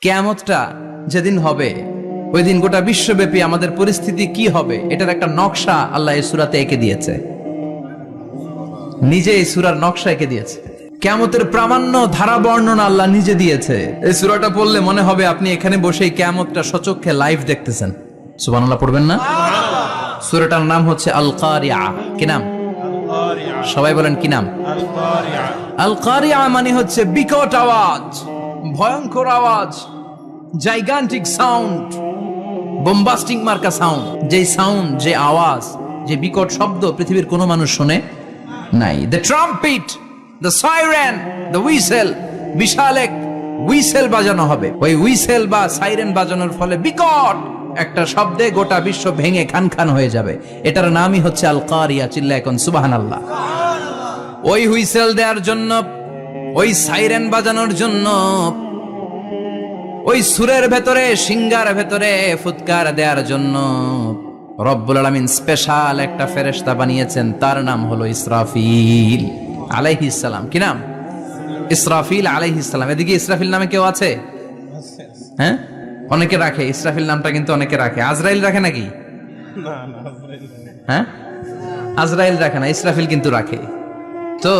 কিয়ামতটা যেদিন হবে ওই দিন গোটা বিশ্বব্যাপী আমাদের পরিস্থিতি কি হবে এটার একটা নকশা আল্লাহ এই সূরাতে এঁকে দিয়েছে। নিজে এই সূরার নকশা এঁকে দিয়েছে। কিয়ামতের প্রামাণ্য ধারা বর্ণনা আল্লাহ নিজে দিয়েছে। এই সূরাটা পড়লে মনে হবে আপনি এখানে বসে এই কিয়ামতটা সচক্ষে লাইভ দেখতেছেন। সুবহানাল্লাহ পড়বেন না? সূরাটার নাম হচ্ছে আল কারিয়া। কি নাম? সবাই বলেন কি নাম? আল কারিয়া মানে হচ্ছে বিকট আওয়াজ, ভয়ঙ্কর আওয়াজ, জাইগান্টিক সাউন্ড, বোম্বাস্টিং মার্কা সাউন্ড। যে সাউন্ড, যে আওয়াজ, যে বিকট শব্দ পৃথিবীর কোনো মানুষ শুনে নাই। The trumpet, the siren, the whistle, বিশাল এক হুইসেল বাজানো হবে। ওই হুইসেল বা সাইরেন বাজানোর ফলে বিকট একটা শব্দে গোটা বিশ্ব ভেঙে খান খান হয়ে যাবে। এটার নামই হচ্ছে আল কারিয়া। চিল্লা এখন সুবহানাল্লাহ। ওই হুইসেল দেওয়ার জন্য, ওই সাইরেন বাজানোর জন্য, ওই সুরের ভেতরে, সিঙ্গার ভেতরে ফুৎকার দেওয়ার জন্য রব্বুল আলামিন স্পেশাল একটা ফেরেশতা বানিয়েছেন। তার নাম হলো ইসরাফিল আলাইহিস সালাম। কি নাম? ইসরাফিল আলাইহিস সালাম। এদিকে ইসরাফিল নামে কেউ আছে? হ্যাঁ, অনেকে রাখে ইসরাফিল নামটা, কিন্তু অনেকে রাখে। আজরাইল রাখে নাকি? হ্যাঁ, আজরাইল রাখে না, ইসরাফিল কিন্তু রাখে। তো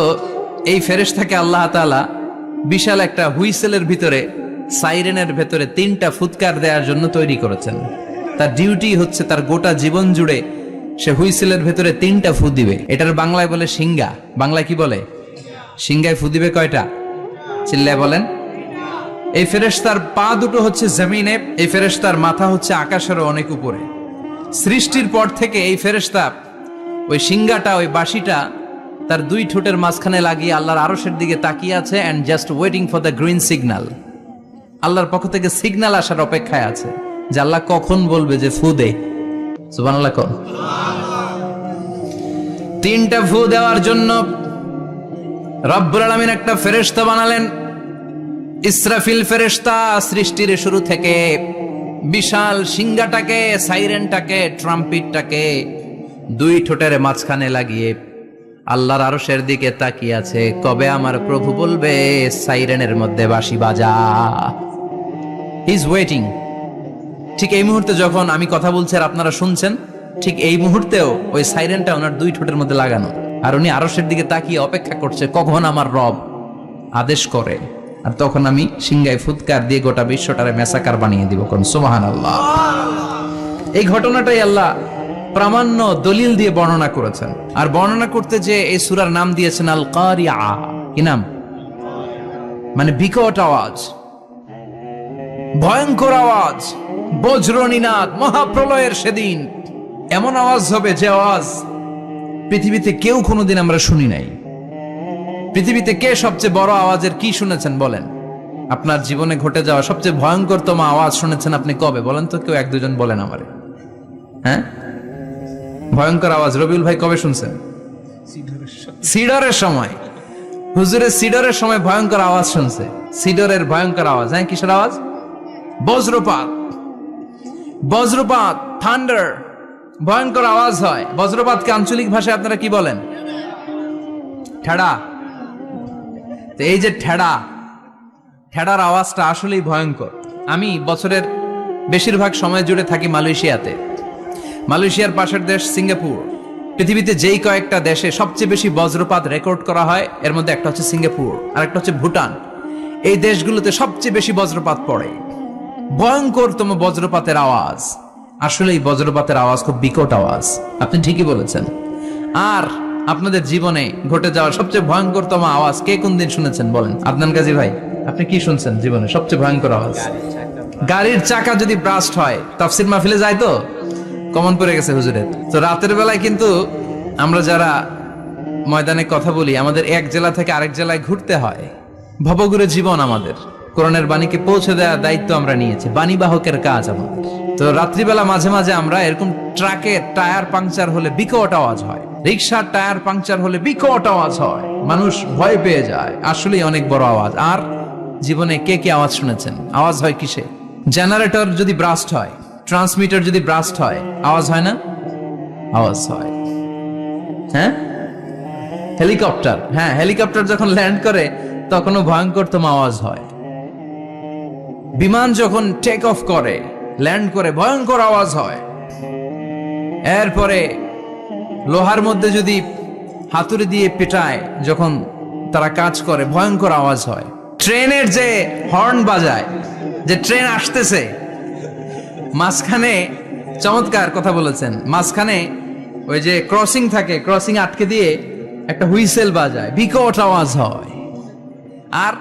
এই ফেরেশতাকে আল্লাহ তাআলা বিশাল একটা হুইসেলের ভিতরে, সাইরেনের ভেতরে 3টা ফুৎকার দেওয়ার জন্য তৈরি করেছেন। তার ডিউটি হচ্ছে তার গোটা জীবন জুড়ে সে হুইসেলের ভেতরে 3টা ফু দিবে। এটার বাংলায় বলে সিঙ্গা। বাংলায় কি বলে? সিঙ্গায় ফু দিবে কয়টা? চিল্লায় বলেন। এই ফেরেশতার পা দুটো হচ্ছে জমিনে, এই ফেরেশতার মাথা হচ্ছে আকাশেরও অনেক উপরে। সৃষ্টির পর থেকে এই ফেরেশতা ওই সিঙ্গাটা, ওই বাঁশিটা তার 2 ঠোঁটের মাঝখানে লাগিয়ে আল্লাহর আরশের দিকে তাকিয়ে আছে, and just waiting for the green signal. আল্লাহর পক্ষ থেকে সিগন্যাল আসার অপেক্ষায় আছে যে আল্লাহ কখন বলবে যে ফু দে। সুবহানাল্লাহ। 3টা ফু দেওয়ার জন্য রব্বুল আলামিন একটা ফেরেশতা বানালেন। ইসরাফিল ফেরেশতা সৃষ্টির শুরু থেকে বিশাল সিঙ্গাটাকে, সাইরেনটাকে, ট্রাম্পিটটাকে 2 ঠোঁটের মাঝখানে লাগিয়ে আল্লাহর আরশের দিকে তাকিয়ে আছে, কবে আমার প্রভু বলবে সাইরেনের মধ্যে বাঁশি বাজা। He is waiting. ঠিক এই মুহূর্তে যখন আমি কথা বলছি আর আপনারা শুনছেন, ঠিক এই মুহূর্তেও ওই সাইরেনটা ওনার 2 ঠোঁটের মধ্যে লাগানো, আর উনি আরশের দিকে তাকিয়ে অপেক্ষা করছে কখন আমার রব আদেশ করে, আর তখন আমি সিঙ্গায় ফুৎকার দিয়ে গোটা বিশ্বটারে মেসাকার বানিয়ে দিব। কোন সুবহানাল্লাহ। এই ঘটনাটাই আল্লাহ প্রামাণ্য দলিল দিয়ে বর্ণনা করেছেন। আর বর্ণনা করতে যে এই সূরার নাম দিয়েছেন আল কারিয়া। কি নাম? মানে বিকট আওয়াজ, ভয়ঙ্কর আওয়াজ, বজ্রনিনাদ, মহাপ্রলয়ের সেদিন এমন আওয়াজ হবে যে আওয়াজ পৃথিবীতে কেউ কোনোদিন আমরা শুনি নাই। পৃথিবীতে কে সবচেয়ে বড় আওয়াজের কি শুনেছেন বলেন? আপনার জীবনে ঘটে যাওয়া সবচেয়ে ভয়ঙ্করতম আওয়াজ শুনেছেন আপনি কবে বলেন তো? কেউ 1-2 বলেন আমারে। হ্যাঁ, ভয়ঙ্কর আওয়াজ রবিউল ভাই কবে শুনছেন? সিডরের সময়। হুজুরের সিডরের সময় ভয়ঙ্কর আওয়াজ শুনছে। সিডরের ভয়ঙ্কর আওয়াজ। হ্যাঁ, কিসের আওয়াজ? বজ্রপাত। বজ্রপাত, থান্ডার, ভয়ঙ্কর আওয়াজ হয়। বজ্রপাতকে আঞ্চলিক ভাষায় আপনারা কি বলেন? ঠেড়া। তো এই যে ঠেড়ার আওয়াজটা আসলেই ভয়ঙ্কর। আমি বছরের বেশিরভাগ সময় জুড়ে থাকি মালয়েশিয়াতে। মালয়েশিয়ার পাশের দেশ সিঙ্গাপুর। পৃথিবীতে যেই কয়েকটা দেশে সবচেয়ে বেশি বজ্রপাত রেকর্ড করা হয় এর মধ্যে একটা হচ্ছে সিঙ্গাপুর, আর একটা হচ্ছে ভুটান। এই দেশগুলোতে সবচেয়ে বেশি বজ্রপাত পড়ে। ভয়ঙ্করতম বজ্রপাতের আওয়াজ। আসলে এই বজ্রপাতের আওয়াজ খুব বিকট আওয়াজ। আপনি ঠিকই বলেছেন। আর আপনাদের জীবনে ঘটে যাওয়া সবচেয়ে ভয়ঙ্করতম আওয়াজ কে কোন দিন শুনেছেন বলেন? আদনান গাজী ভাই, আপনি কি শুনছেন জীবনে সবচেয়ে ভয়ঙ্কর আওয়াজ? গাড়ির চাকা যদি ব্রাস্ট হয়। তাফসীর মাহফিলে যায় তো কমন পড়ে গেছে হুজুরের। তো রাতের বেলায় কিন্তু আমরা যারা ময়দানে কথা বলি, আমাদের এক জেলা থেকে আরেক জেলায় ঘুরতে হয়। ভবঘুরে জীবন আমাদের। কোরআনের বাণীকে পৌঁছে দেওয়ার দায়িত্ব আমরা নিয়েছি, বাণীবাহকের কাজ আমাদের। তো রাত্রিবেলা মাঝে মাঝে আমরা এরকম ট্রাকের টায়ার পাংচার হলে বিকট আওয়াজ হয়, রিক্সার টায়ার পাংচার হলে বিকট আওয়াজ হয়, মানুষ ভয় পেয়ে যায়। আসলেই অনেক বড় আওয়াজ। আর জীবনে কে কে আওয়াজ শুনেছেন? আওয়াজ হয় কিসে? জেনারেটর যদি ব্রাস্ট হয়, ট্রান্সমিটার যদি ব্রাস্ট হয়, আওয়াজ হয় না? আওয়াজ হয়। হ্যাঁ, হেলিকপ্টার। হ্যাঁ, হেলিকপ্টার যখন ল্যান্ড করে তখনও ভয়ঙ্করতম আওয়াজ হয়। বিমান যখন টেক অফ করে, ল্যান্ড করে, ভয়ঙ্কর আওয়াজ হয়। এরপরে লোহার মধ্যে যদি হাতুড়ি দিয়ে পেটায়, যখন তারা কাজ করে, ভয়ঙ্কর আওয়াজ হয়। ট্রেনের যে হর্ন বাজায়, যে ট্রেন আসতেছে, মাঝখানে চমৎকার কথা বলেছেন, মাঝখানে ওই যে ক্রসিং থাকে, ক্রসিং আটকে দিয়ে একটা হুইসেল বাজায়, বিকট আওয়াজ হয়। আর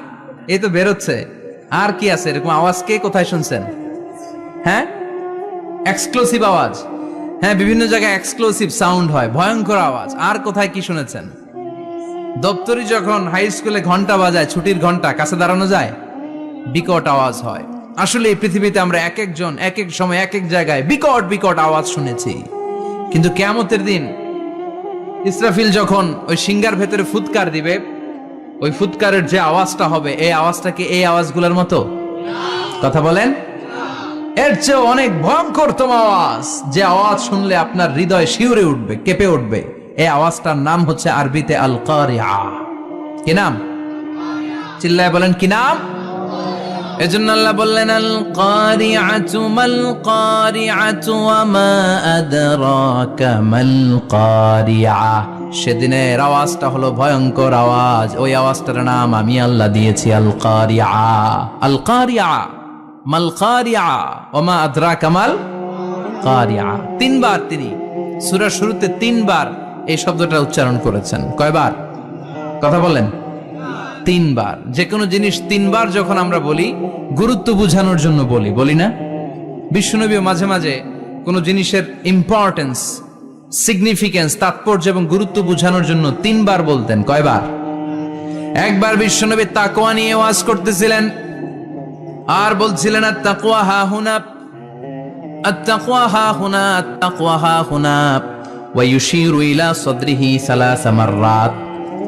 এই তো বেরোচ্ছে, আর কি আছে এরকম আওয়াজ? কে কোথায় শুনছেন? হ্যাঁ, এক্সক্লুসিভ আওয়াজ। হ্যাঁ, বিভিন্ন জায়গায় এক্সক্লুসিভ সাউন্ড হয়, ভয়ঙ্কর আওয়াজ। আর কোথায় কি শুনেছেন? দপ্তরি যখন হাই স্কুলে ঘন্টা বাজায়, ছুটির ঘন্টা, কাছে দাঁড়ানো যায়, বিকট আওয়াজ হয়। আসলে এই পৃথিবীতে আমরা এক একজন এক এক সময় এক এক জায়গায় বিকট বিকট আওয়াজ শুনেছি। কিন্তু কিয়ামতের দিন ইসরাফিল যখন ওই সিংহার ভেতরে ফুৎকার দিবে, ওই ফুৎকারের যে আওয়াজটা হবে, এই আওয়াজটা কি এই আওয়াজগুলোর মতো? কথা বলেন। এর চেয়ে অনেক ভয়ঙ্করতম আওয়াজ, যে আওয়াজ শুনলে আপনার হৃদয় শিউরে উঠবে, কেঁপে উঠবে। এই আওয়াজটার নাম হচ্ছে আরবিতে আল কারিআ। কি নাম? চিল্লায় বলেন, কি নাম? এজন্য আল্লাহ বললেন, আল কারিআতু মাল কারিআতু ওয়া মা আদরাকা মাল কারিআ। সেদিনের আওয়াজটা হলো ভয়ঙ্কর আওয়াজ। ওই আওয়াজটার নাম আমি আল্লাহ দিয়েছি আল কারিআ। আল কারিআ মাল কারিআ ওয়া মা আদরাকা মাল কারিআ। তিনবার তিনি সূরার শুরুতে তিনবার এই শব্দটা উচ্চারণ করেছেন। কয়বার? কথা বলেন। তিনবার। যে কোনো জিনিস তিনবার যখন আমরা বলি, গুরুত্ব বোঝানোর জন্য বলি না? বিশ্বনবী মাঝে মাঝে কোনো জিনিসের ইম্পর্টেন্স, সিগনিফিকেন্স, তাৎপর্য এবং গুরুত্ব বোঝানোর জন্য তিনবার বলতেন। কয়বার? একবার বিশ্বনবী তাকওয়া নিয়ে ওয়াজ করতেছিলেন, আর বলছিলেন আত-তাকওয়া হা হুনা, আত-তাকওয়া হা হুনা, আত-তাকওয়া হা হুনা, ওয়া ইউশিরু ইলা সাদরিহি সালাসা মাররাত।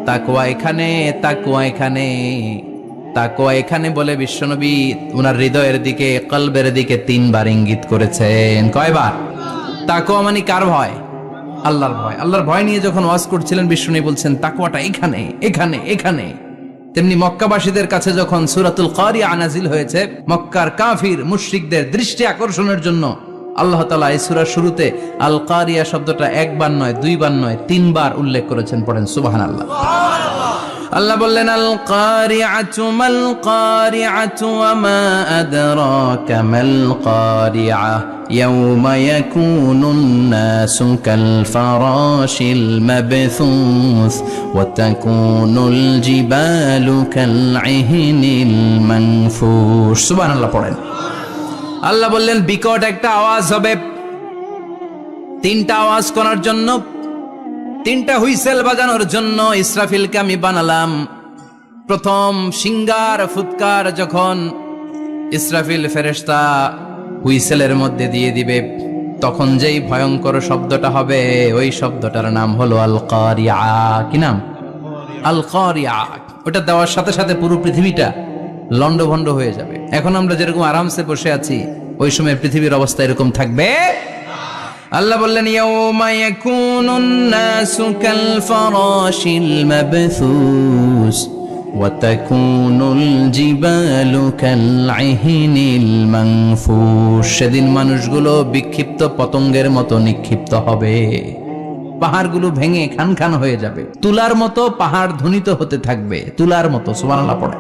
তাকওয়া এখানে, তাকওয়া এখানে, তাকওয়া এখানে বলে বিশ্বনবী ওনার হৃদয়ের দিকে, কলবের দিকে তিনবার ইঙ্গিত করেছেন। কয়বার? তাকওয়া মানে কার ভয়? আল্লাহর ভয়। আল্লাহর ভয় নিয়ে যখন ওয়াজ করছিলেন, বিশ্বনবী বলছেন তাকওয়াটা এখানে, এখানে, এখানে। তেমনি মক্কাবাসীদের কাছে যখন সূরাতুল কারিআ নাজিল হয়েছে, মক্কার কাফির মুশরিকদের দৃষ্টি আকর্ষণের জন্য আল্লাহ তাআলা এই সূরার শুরুতে আল কারিআ শব্দটা একবার নয়, দুইবার নয়, তিনবার উল্লেখ করেছেন। পড়েন সুবহানাল্লাহ। আল্লাহ বললেন, আল কারিআতু মাল কারিআতু ওয়া মা আদরাকা মাল কারিআ ইয়াওমা ইয়াকুনুন নাসু কাল ফারাশিল মাবথুস ওয়া তাকুনুল জিবালু কাল ইহনিল মানফুশ। সুবহানাল্লাহ পড়েন। আল্লাহ বললেন, বিকট একটা আওয়াজ হবে। তিনটা আওয়াজ করার জন্য, তিনটা হুইসেল বাজানোর জন্য ইসরাফিলকে আমি বানালাম। প্রথম সিংহার ফুৎকার যখন ইসরাফিল ফেরেশতা হুইসেলের মধ্যে দিয়ে দিবে, তখন যেই ভয়ঙ্কর শব্দটা হবে, ওই শব্দটার নাম হলো আল কারিআ। কি নাম? আল কারিআ। ওটা দেওয়ার সাথে সাথে পুরো পৃথিবীটা লন্ডভন্ড হয়ে যাবে। এখন আমরা যেরকম আরামসে বসে আছি, ওই সময় পৃথিবীর অবস্থা এরকম থাকবে। আল্লাহ বললেন, ইয়াওমা ইয়াকুনুন নাসু কাল ফারাশিল মাবথুস ওয়া তাকুনুল জিবালু কাল ইহনিল মানফুশ। সেদিন মানুষগুলো বিক্ষিপ্ত পতঙ্গের মতো নিক্ষিপ্ত হবে। পাহাড়গুলো ভেঙে খান খান হয়ে যাবে। তুলার মতো পাহাড় ধ্বনিত হতে থাকবে, তুলার মতো। সুবহানাল্লাহ পড়ে।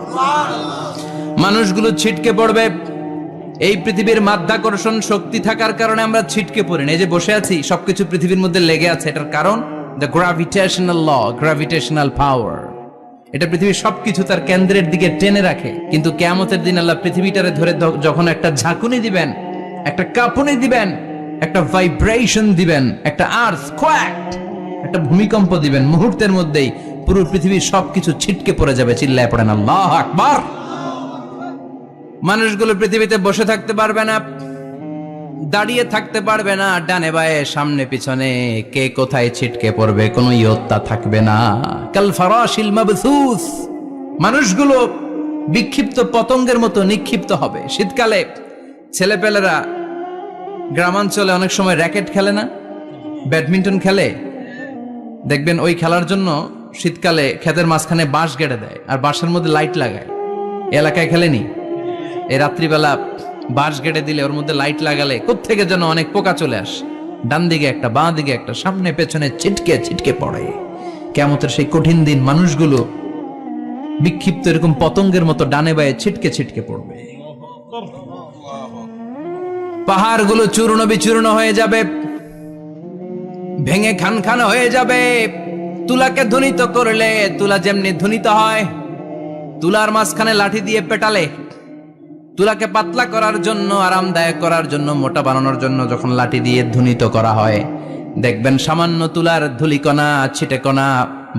মানুষগুলো ছিটকে পড়বে। এই পৃথিবীর মাধ্যাকর্ষণ শক্তি থাকার কারণে আমরা ছিটকে পড়ি না। এই যে বসে আছি, সবকিছু পৃথিবীর মধ্যে লেগে আছে। এটার কারণ দ্য গ্র্যাভিটেশনাল ল, গ্র্যাভিটেশনাল পাওয়ার। এটা পৃথিবীর সবকিছু তার কেন্দ্রের দিকে টেনে রাখে। কিন্তু কিয়ামতের দিন আল্লাহ পৃথিবীটারে ধরে যখন একটা ঝাঁকুনি দিবেন, একটা কাঁপুনি দিবেন, একটা ভাইব্রেশন দিবেন, একটা আর্থকোয়াক, একটা ভূমিকম্প দিবেন, মুহূর্তের মধ্যেই পুরো পৃথিবীর সবকিছু ছিটকে পড়ে যাবে। চিল্লায় পড়েন আল্লাহু আকবার। মানুষগুলো পৃথিবীতে বসে থাকতে পারবে না, দাঁড়িয়ে থাকতে পারবে না, ডানে বায়ে সামনে পিছনে কে কোথায় ছিটকে পড়বে কোনো ইয়ত্তা থাকবে না। কাল ফারাশিল মাবথুস। মানুষগুলো বিক্ষিপ্ত পতঙ্গের মতো নিক্ষিপ্ত হবে। শীতকালে ছেলেপেলেরা গ্রামাঞ্চলে অনেক সময় র্যাকেট খেলে না, ব্যাডমিন্টন খেলে। দেখবেন ওই খেলার জন্য শীতকালে ক্ষেতের মাঝখানে বাঁশ গেড়ে দেয় আর বাঁশের মধ্যে লাইট লাগায়। এলাকায় খেলেনি? এই রাত্রিবেলা বাঁশ গেড়ে দিলে ওর মধ্যে লাইট লাগালে কোত্থেকে যেন অনেক পোকা চলে আসে, ডান দিকে একটা বাঁ দিকে একটা, সামনে পেছনে ছিটকে ছিটকে পড়ে। কিয়ামতের সেই কঠিন দিন মানুষগুলো বিক্ষিপ্ত এরকম পতঙ্গের মতো ডানে বায়ে ছিটকে ছিটকে পড়বে। পাহাড়গুলো চূর্ণ বিচূর্ণ হয়ে যাবে, ভেঙে খান খান হয়ে যাবে। তুলাকে ধ্বনিত করলে তুলা যেমনি ধ্বনিত হয়, তুলার মাঝখানে লাঠি দিয়ে পেটালে, তুলাকে পাতলা করার জন্য, আরামদায়ক করার জন্য, মোটা বানানোর জন্য যখন লাঠি দিয়ে ধ্বনিত করা হয়, দেখবেন সামান্য তুলার ধুলিকণা ছিটেকণা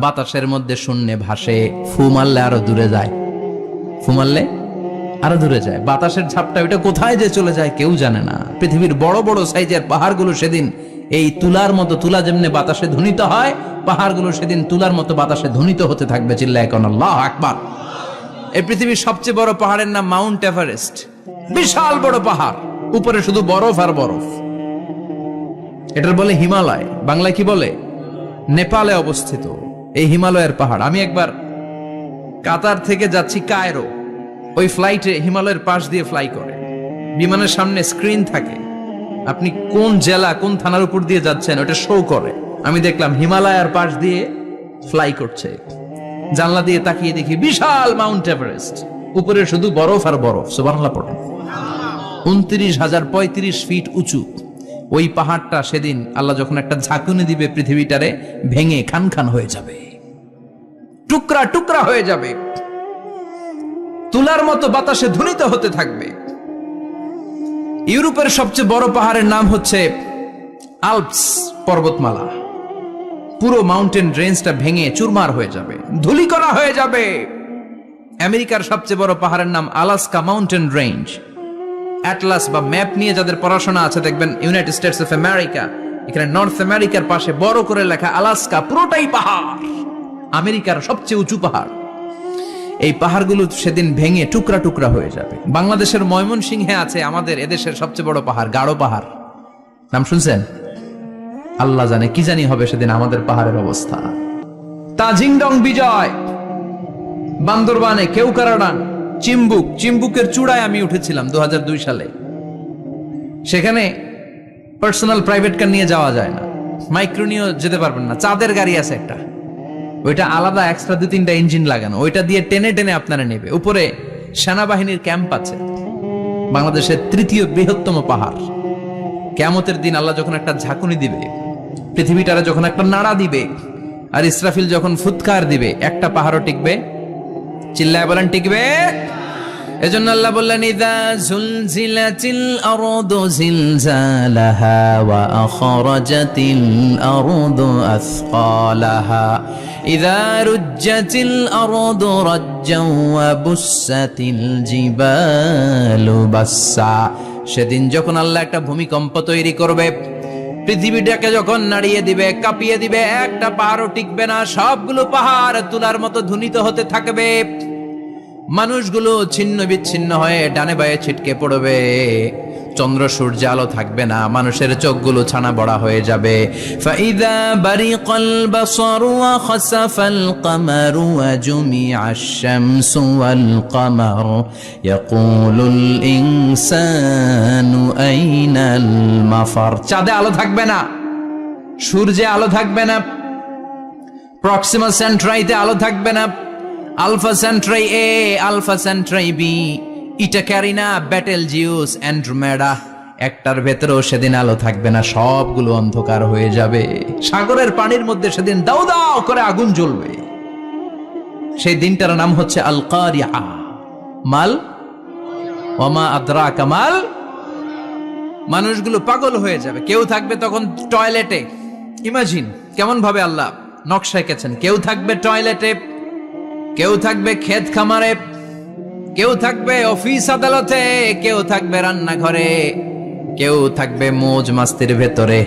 বাতাসের মধ্যে শূন্যে ভাসে। ফু মারলে আরো দূরে যায়, ফু মারলে আরো দূরে যায়। বাতাসের ঝাপটা ওইটা কোথায় যে চলে যায় কেউ জানে না। পৃথিবীর বড় বড় সাইজের পাহাড়গুলো সেদিন এই তুলার মতো, তুলা যেমনি বাতাসে ধ্বনিত হয়, পাহাড়গুলো সেদিন তুলার মতো বাতাসে ধ্বনিত হতে থাকবে। চিল্লায় কোন আল্লাহু আকবার। এই পৃথিবীর সবচেয়ে বড় পাহাড়ের নাম মাউন্ট এভারেস্ট। বিশাল বড় পাহাড়, উপরে শুধু বরফ আর বরফ। এটার বলে হিমালয়, বাংলায় কি বলে? নেপালে অবস্থিত এই হিমালয়ের পাহাড়। আমি একবার কাতার থেকে যাচ্ছি কায়রো, ওই ফ্লাইটে হিমালয়ের পাশ দিয়ে ফ্লাই করে, বিমানের সামনে স্ক্রিন থাকে, আপনি কোন জেলা কোন থানার উপর দিয়ে যাচ্ছেন ওটা শো করে। আমি দেখলাম হিমালয়ের পাশ দিয়ে ফ্লাই করছে, জানলা দিয়ে তাকিয়ে দেখি বিশাল মাউন্ট এভারেস্ট, উপরে শুধু বরফ আর বরফ। সুবহানাল্লাহ পড়েন। 29,035 ফিট উঁচু ওই পাহাড়টা সেদিন আল্লাহ যখন একটা ঝাঁকুনি দিবে, পৃথিবীটারে ভেঙে খান খান হয়ে যাবে, টুকরা টুকরা হয়ে যাবে, তুলার মতো বাতাসে ধ্বনিত হতে থাকবে। ইউরোপের সবচেয়ে বড় পাহাড়ের নাম হচ্ছে আল্পস পর্বতমালা। পুরো মাউন্টেন রেঞ্জটা ভেঙে চুরমার হয়ে যাবে, ধূলিকণা হয়ে যাবে। আমেরিকার সবচেয়ে বড় পাহাড়ের নাম আলাস্কা মাউন্টেন রেঞ্জ। অ্যাটলাস বা ম্যাপ নিয়ে যাদের পড়াশোনা আছে দেখবেন ইউনাইটেড স্টেটস অফ আমেরিকা, এখানে নর্থ আমেরিকার পাশে বড় করে লেখা আলাস্কা, পুরোটাই পাহাড়, আমেরিকার সবচেয়ে উঁচু পাহাড়। এই পাহাড়গুলো সেদিন ভেঙে টুকরা টুকরা হয়ে যাবে। বাংলাদেশের ময়মনসিংহে আছে আমাদের এদেশের সবচেয়ে বড় পাহাড়, গাঢ় পাহাড়, নাম শুনছেন? আল্লাহ জানে কি জানি হবে সেদিন আমাদের পাহাড়ের অবস্থা। তাজিংডং বিজয়, বান্দরবানে কেউকারাডাং, চিম্বুক, চিম্বুকের চূড়ায় আমি উঠেছিলাম 2002 সালে। সেখানে পার্সোনাল প্রাইভেট কার নিয়ে যাওয়া যায় না, মাইক্রো নিয়েও যেতে পারবেন না। চাঁদের গাড়ি আছে একটা, ওইটা আলাদা এক্সট্রা 2-3টা ইঞ্জিন লাগানো, ওইটা দিয়ে টেনে টেনে আপনারা নেবে। উপরে সেনাবাহিনীর ক্যাম্প আছে। বাংলাদেশের 3য় বৃহত্তম পাহাড়। কিয়ামতের দিন আল্লাহ যখন একটা ঝাঁকুনি দিবে, পৃথিবীটারে যখন একটা নাড়া দিবে, আর ইসরাফিল যখন ফুৎকার দিবে, একটা পাহাড়ও টিকবে? চিল্লায় বলেন টিকবে? এজন্য আল্লাহ বললেন ইযা যুলজিলাতিল আরদু জিলজালাহা ওয়া আখরাজাতিল আরদু আসকালাহা ইযা রুজ্জাতিল আরদু রাজ্জাও ওয়া বুসাতিল জিবালু বাসসা। সেদিন যখন আল্লাহ একটা ভূমিকম্প তৈরি করবে, পৃথিবীটাকে যখন নাড়িয়ে দিবে, কাঁপিয়ে দিবে, একটা পাহাড়ও টিকবে না, সবগুলো পাহাড় তুলার মতো ধ্বনিত হতে থাকবে। মানুষগুলো ছিন্ন বিচ্ছিন্ন হয়ে ডানে বায়ে ছিটকে পড়বে, চন্দ্র সূর্য আলো থাকবে না, মানুষের চোখগুলো ছানা বড়া হয়ে যাবে। ফাইদা বারিকাল বাসারু ওয়া খাসাফাল কামারু ওয়া জুমিআশ শামসু ওয়াল কামার ইয়াকুলুল ইনসানু আইনাল মাফার। চাঁদে আলো থাকবে না, সূর্যে আলো থাকবে না, প্রক্সিমা সেন্ট্রাইতে আলো থাকবে না, আলফা সেন্ট্রাই এ, আলফা সেন্ট্রাই বি, ইটা ক্যারিনা, ব্যাটেল জিউস, অ্যান্ড্রোমেডা, একটার ভেতরেও সেদিন আলো থাকবে না, সবগুলো অন্ধকার হয়ে যাবে। সাগরের পানির মধ্যে সেদিন দাউ দাউ করে আগুন জ্বলবে। সেই দিনটার নাম হচ্ছে আল কারিআ। মাল ওয়ামা আদরাকা মাল। মানুষগুলো পাগল হয়ে যাবে। কেউ থাকবে তখন টয়লেটে, ইমাজিন কেমন ভাবে আল্লাহ নকশা এঁকেছেন। কেউ থাকবে টয়লেটে, কেউ থাকবে ক্ষেত খামারে, কেউ থাকবে অফিস আদালতে, কেউ থাকবে রান্নাঘরে, কেউ থাকবে মৌজ মাস্তির ভেতরে।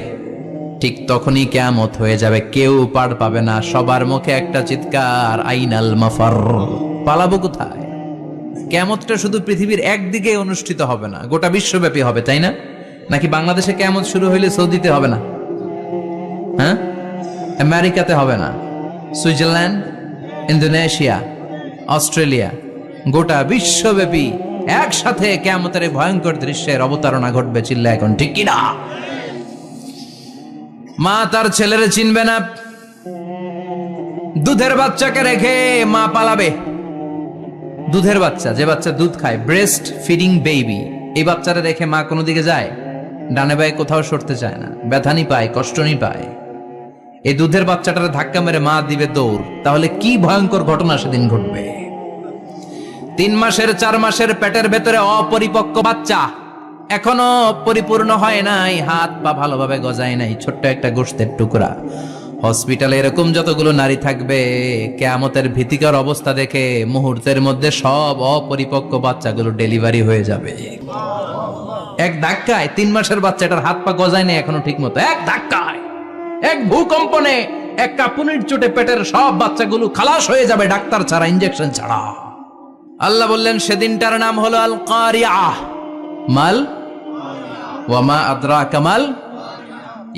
ঠিক তখনই কিয়ামত হয়ে যাবে, কেউ পার পাবে না, সবার মুখে একটা চিৎকার, আইনাল মাফার। পালাবো কোথায়? কিয়ামতটা শুধু পৃথিবীর একদিকে অনুষ্ঠিত হবে না, গোটা বিশ্বব্যাপী হবে, তাই না? নাকি বাংলাদেশে কিয়ামত শুরু হইলে সৌদিতে হবে না? হ্যাঁ, আমেরিকাতে হবে না, সুইজারল্যান্ড, ইন্দোনেশিয়া, অস্ট্রেলিয়া, গোটা বিশ্বব্যাপী একসাথে কিয়ামতের এই ভয়ঙ্কর দৃশ্যের অবতারণা ঘটবে। চিল্লা এখন ঠিক কিনা? মা তার ছেলেরে চিনবে না, দুধের বাচ্চাকে রেখে মা পালাবে। দুধের বাচ্চা, যে বাচ্চা দুধ খায়, ব্রেস্ট ফিডিং বেবি, এই বাচ্চারা রেখে মা কোনো দিকে যায়? ডানে বায়ে কোথাও সরতে চায় না, ব্যথানি পায়, কষ্টনি পায়। এই দুধের বাচ্চাটার ধাক্কা মেরে মা দিবে দৌড়। তাহলে কি ভয়ঙ্কর ঘটনা সেদিন ঘটবে। 3 মাসের 4 মাসের পেটের ভেতরে অপরিপক্ক বাচ্চা, এখনো পরিপূর্ণ হয় নাই, হাত পা ভালোভাবে গজায় নাই, ছোট্ট একটা গোশতের টুকরা। হসপিটালে এরকম যতগুলো নারী থাকবে, কিয়ামতের ভীতিকর অবস্থা দেখে মুহূর্তের মধ্যে সব অপরিপক্ক বাচ্চাগুলো ডেলিভারি হয়ে যাবে। এক ধাক্কায় 3 মাসের বাচ্চাটার হাত পা গজায় নাই এখনো ঠিক মতো, এক ধাক্কায়, এক ভূকম্পনে, এক কাঁপুনির চোটে পেটের সব বাচ্চাগুলো খালাস হয়ে যাবে, ডাক্তার ছাড়া, ইনজেকশন ছাড়া। আল্লাহ বললেন সেদিনটার নাম হলো আল কারিআহ। মাল ওয়ামা আদরাকা মাল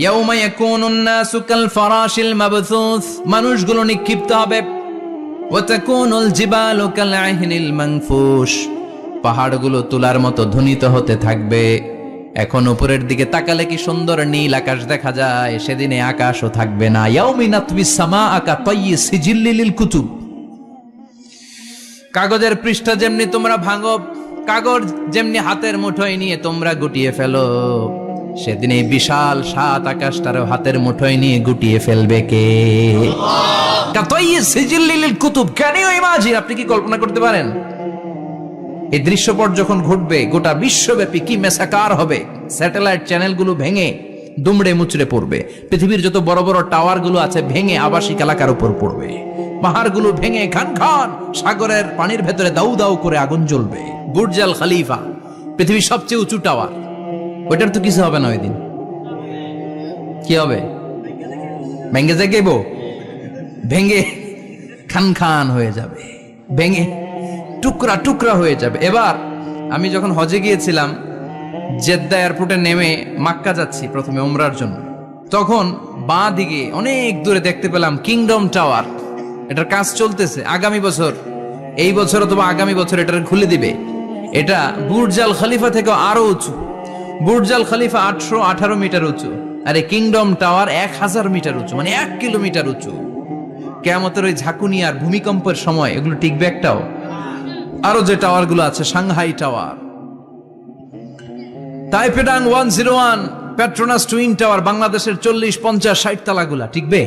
ইয়াউমা ইয়াকুনুন নাসু কাল ফারাশিল মাবথুস, মানুষগুলো নিক্ষিপ্ত হবে। ওয়া তাকুনুল জিবালু কাল আহিনিল মানফুশ, পাহাড়গুলো তুলার মতো ধ্বনিত হতে থাকবে। এখন উপরের দিকে তাকালে কি সুন্দর নীল আকাশ দেখা যায়, সেদিনে আকাশও থাকবে না। ইয়াউমিন নাতবিস সামাআ কা তায়্যি সিজিল্লিল কুতুব, কাগজের পৃষ্ঠা যেমনি তোমরা ভাঙো, কাগজ যেমনি হাতের মুঠোয় নিয়ে তোমরা গুটিয়ে ফেলো, সেদিন এই বিশাল 7 আকাশটারও হাতের মুঠোয় নিয়ে গুটিয়ে ফেলবে কে? কুতুব। Can you imagine? আপনি কি কল্পনা করতে পারেন এই দৃশ্যপট যখন ঘটবে গোটা বিশ্বব্যাপী কি মেসাকার হবে? স্যাটেলাইট চ্যানেলগুলো ভেঙে দুমড়ে মুচড়ে পড়বে, পৃথিবীর যত বড় বড় টাওয়ার গুলো আছে ভেঙে আবাসিক এলাকার উপর পড়বে, পাহাড়গুলো ভেঙে খান খান, সাগরের পানির ভেতরে দাউ দাউ করে আগুন জ্বলবে। বুর্জ আল খলিফা, পৃথিবীর সবচেয়ে উঁচু টাওয়ার, ওইটার তো কিছু হবে না। ওই দিন কি হবে? ভেঙে যাইব, ভেঙে খান খান হয়ে যাবে, ভেঙে টুকরা টুকরা হয়ে যাবে। এবার আমি যখন হজে গিয়েছিলাম, জেদ্দা এয়ারপোর্টে নেমে মাক্কা যাচ্ছি প্রথমে উমরার জন্য, তখন বাঁ দিকে অনেক দূরে দেখতে পেলাম কিংডম টাওয়ার। এটার কাজ চলতেছে, আগামী বছর, এই বছর অথবা আগামী বছর এটার খুলে দিবে। এটা বুর্জ আল খলিফা থেকে আরো উঁচু। বুর্জ আল খলিফা 818 মিটার উঁচু, আর এই কিংডম টাওয়ার 1000 মিটার উঁচু, মানে 1 কিলোমিটার উঁচু। কিয়ামতের ওই ঝাঁকুনি আর ভূমিকম্পের সময় এগুলো টিকবে একটাও? আরো যে টাওয়ার গুলো আছে, সাংহাই টাওয়ার, তাইপেডাং 101, পেট্রোনাস টুইন টাওয়ার, বাংলাদেশের 40, 50, 60 তালাগুলা টিকবে?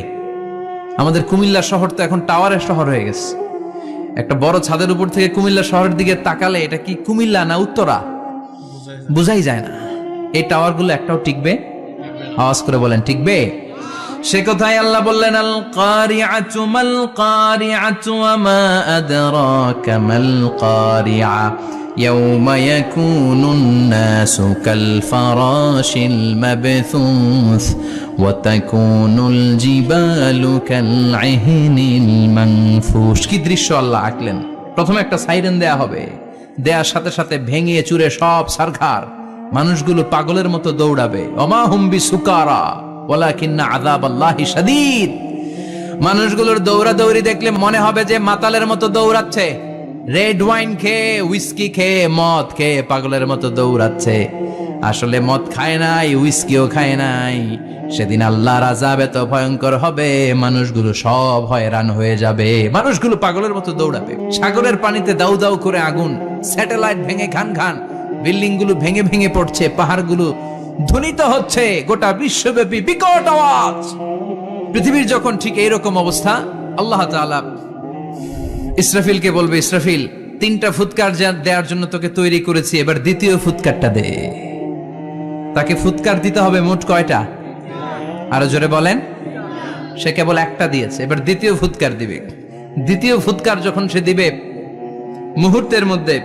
আমাদের কুমিল্লা শহর তো এখন টাওয়ারের শহর হয়ে গেছে। একটা বড় ছাদের উপর থেকে কুমিল্লা শহরের দিকে তাকালে এটা কি কুমিল্লা না উত্তরা বুঝাই যায় না। এই টাওয়ার গুলো একটাও টিকবে? আওয়াজ করে বলেন টিকবে? সে কথাই আল্লাহ বললেন আল কারিআতু মাল কারিআতু ওয়া মা আদরাকা মাল কারিআ ইয়াউমা ইয়াকুনুন নাসু কাল ফারাশিল মাবথুস ওয়া তাকুনুল জিবালু কাল আহিনিল মানফুশ। কি দৃশ্য আল্লাহ আঁকলেন! প্রথমে একটা সাইরেন দেয়া হবে, দেয়ার সাথে সাথে ভেঙে চুরে সব সারখার, মানুষগুলো পাগলের মতো দৌড়াবে। ওমা হুম বিসুকারা ওয়ালাকিন্না আযাবাল্লাহি শাদীদ। মানুষগুলোর দৌড়াদৌড়ি দেখলে মনে হবে যে মাতালের মতো দৌড়াচ্ছে, রেড ওয়াইন খেয়ে, উইস্কি খেয়ে, মদ খেয়ে পাগলের মতো দৌড়াচ্ছে। আসলে মদ খায় নাই, উইস্কিও খায় নাই। সেদিন আল্লাহর আযাব এত ভয়ঙ্কর হবে, মানুষগুলো সব হয়রান হয়ে যাবে, মানুষগুলো পাগলের মতো দৌড়াবে। সাগরের পানিতে দাউ দাউ করে আগুন, স্যাটেলাইট ভেঙে খান খান, বিল্ডিং গুলো ভেঙে ভেঙে পড়ছে, পাহাড়গুলো ধ্বনিত হচ্ছে, গোটা বিশ্বব্যাপী বিকট আওয়াজ। পৃথিবীর যখন ঠিক এইরকম অবস্থা, আল্লাহ তাআলা ইসরাফিলকে বলবে, ইসরাফিল 3টা ফুৎকার দেওয়ার জন্য তোকে তৈরি করেছি, এবার দ্বিতীয় ফুৎকারটা দে। তাকে ফুৎকার দিতে হবে মোট কয়টা? আরো জোরে বলেন। সে কেবল একটা দিয়েছে, এবার দ্বিতীয় ফুৎকার দিবে। দ্বিতীয় ফুৎকার যখন সে দিবে, মুহূর্তের মধ্যে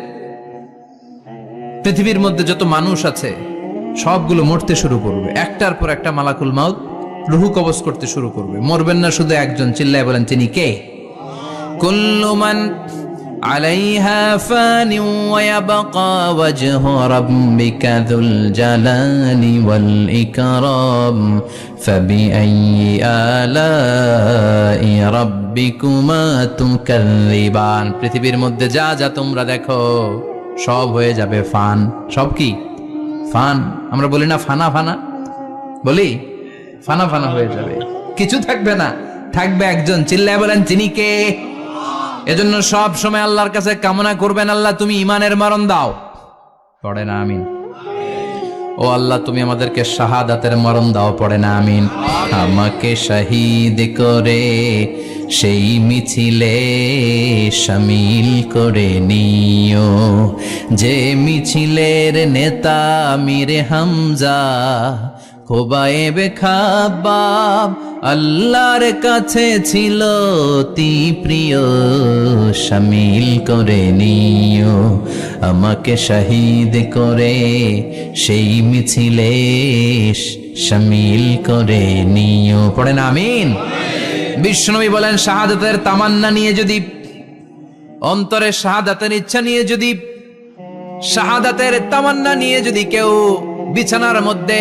পৃথিবীর মধ্যে যত মানুষ আছে সবগুলো মরতে শুরু করবে, একটার পর একটা মালাকুল মাউত রুহু কবজ করতে শুরু করবে। মরবেন না শুধু একজন, চিল্লায় বলেন তিনি কে? কুল্লু মান আলাইহা ফানি ওয়া ইয়াবকা ওয়াজহু রাব্বিকা যুল জালালি ওয়াল ইকরাম ফাবিআইয়ি আলাই রাব্বিকুমা তুকাযযিবান। পৃথিবীর মধ্যে যা যা তোমরা দেখো সব হয়ে যাবে ফান। সব কি ফান? আমরা বলি না ফানা ফানা, বলি ফানা ফানা হয়ে যাবে, কিছু থাকবে না, থাকবে একজন। চিল্লায় বলেন তিনি কে? এজন্য সব সময় আল্লাহর কাছে কামনা করবেন, আল্লাহ তুমি ইমানের মরণ দাও। পড়ে না আমিন? ও আল্লাহ তুমি আমাদেরকে শাহাদাতের মরণ দাও। পড়ে না আমিন? আমাকে শহীদ করে সেই মিছিলে শামিল করে নিও, যে মিছিলের নেতা মীরে হামজা খোবায়েবে খাব্বাব আল্লাহর কাছে ছিল অতি প্রিয়। শামিল করে নিও আমাকে শহীদ করে সেই মিছিলে শামিল করে নিও। পড়েন আমিন? বিশ্বনবী বলেন শাহাদাতের তামান্না নিয়ে যদি, অন্তরে শাহাদাতের ইচ্ছা নিয়ে যদি, শাহাদাতের তামান্না নিয়ে যদি কেউ বিছানার মধ্যে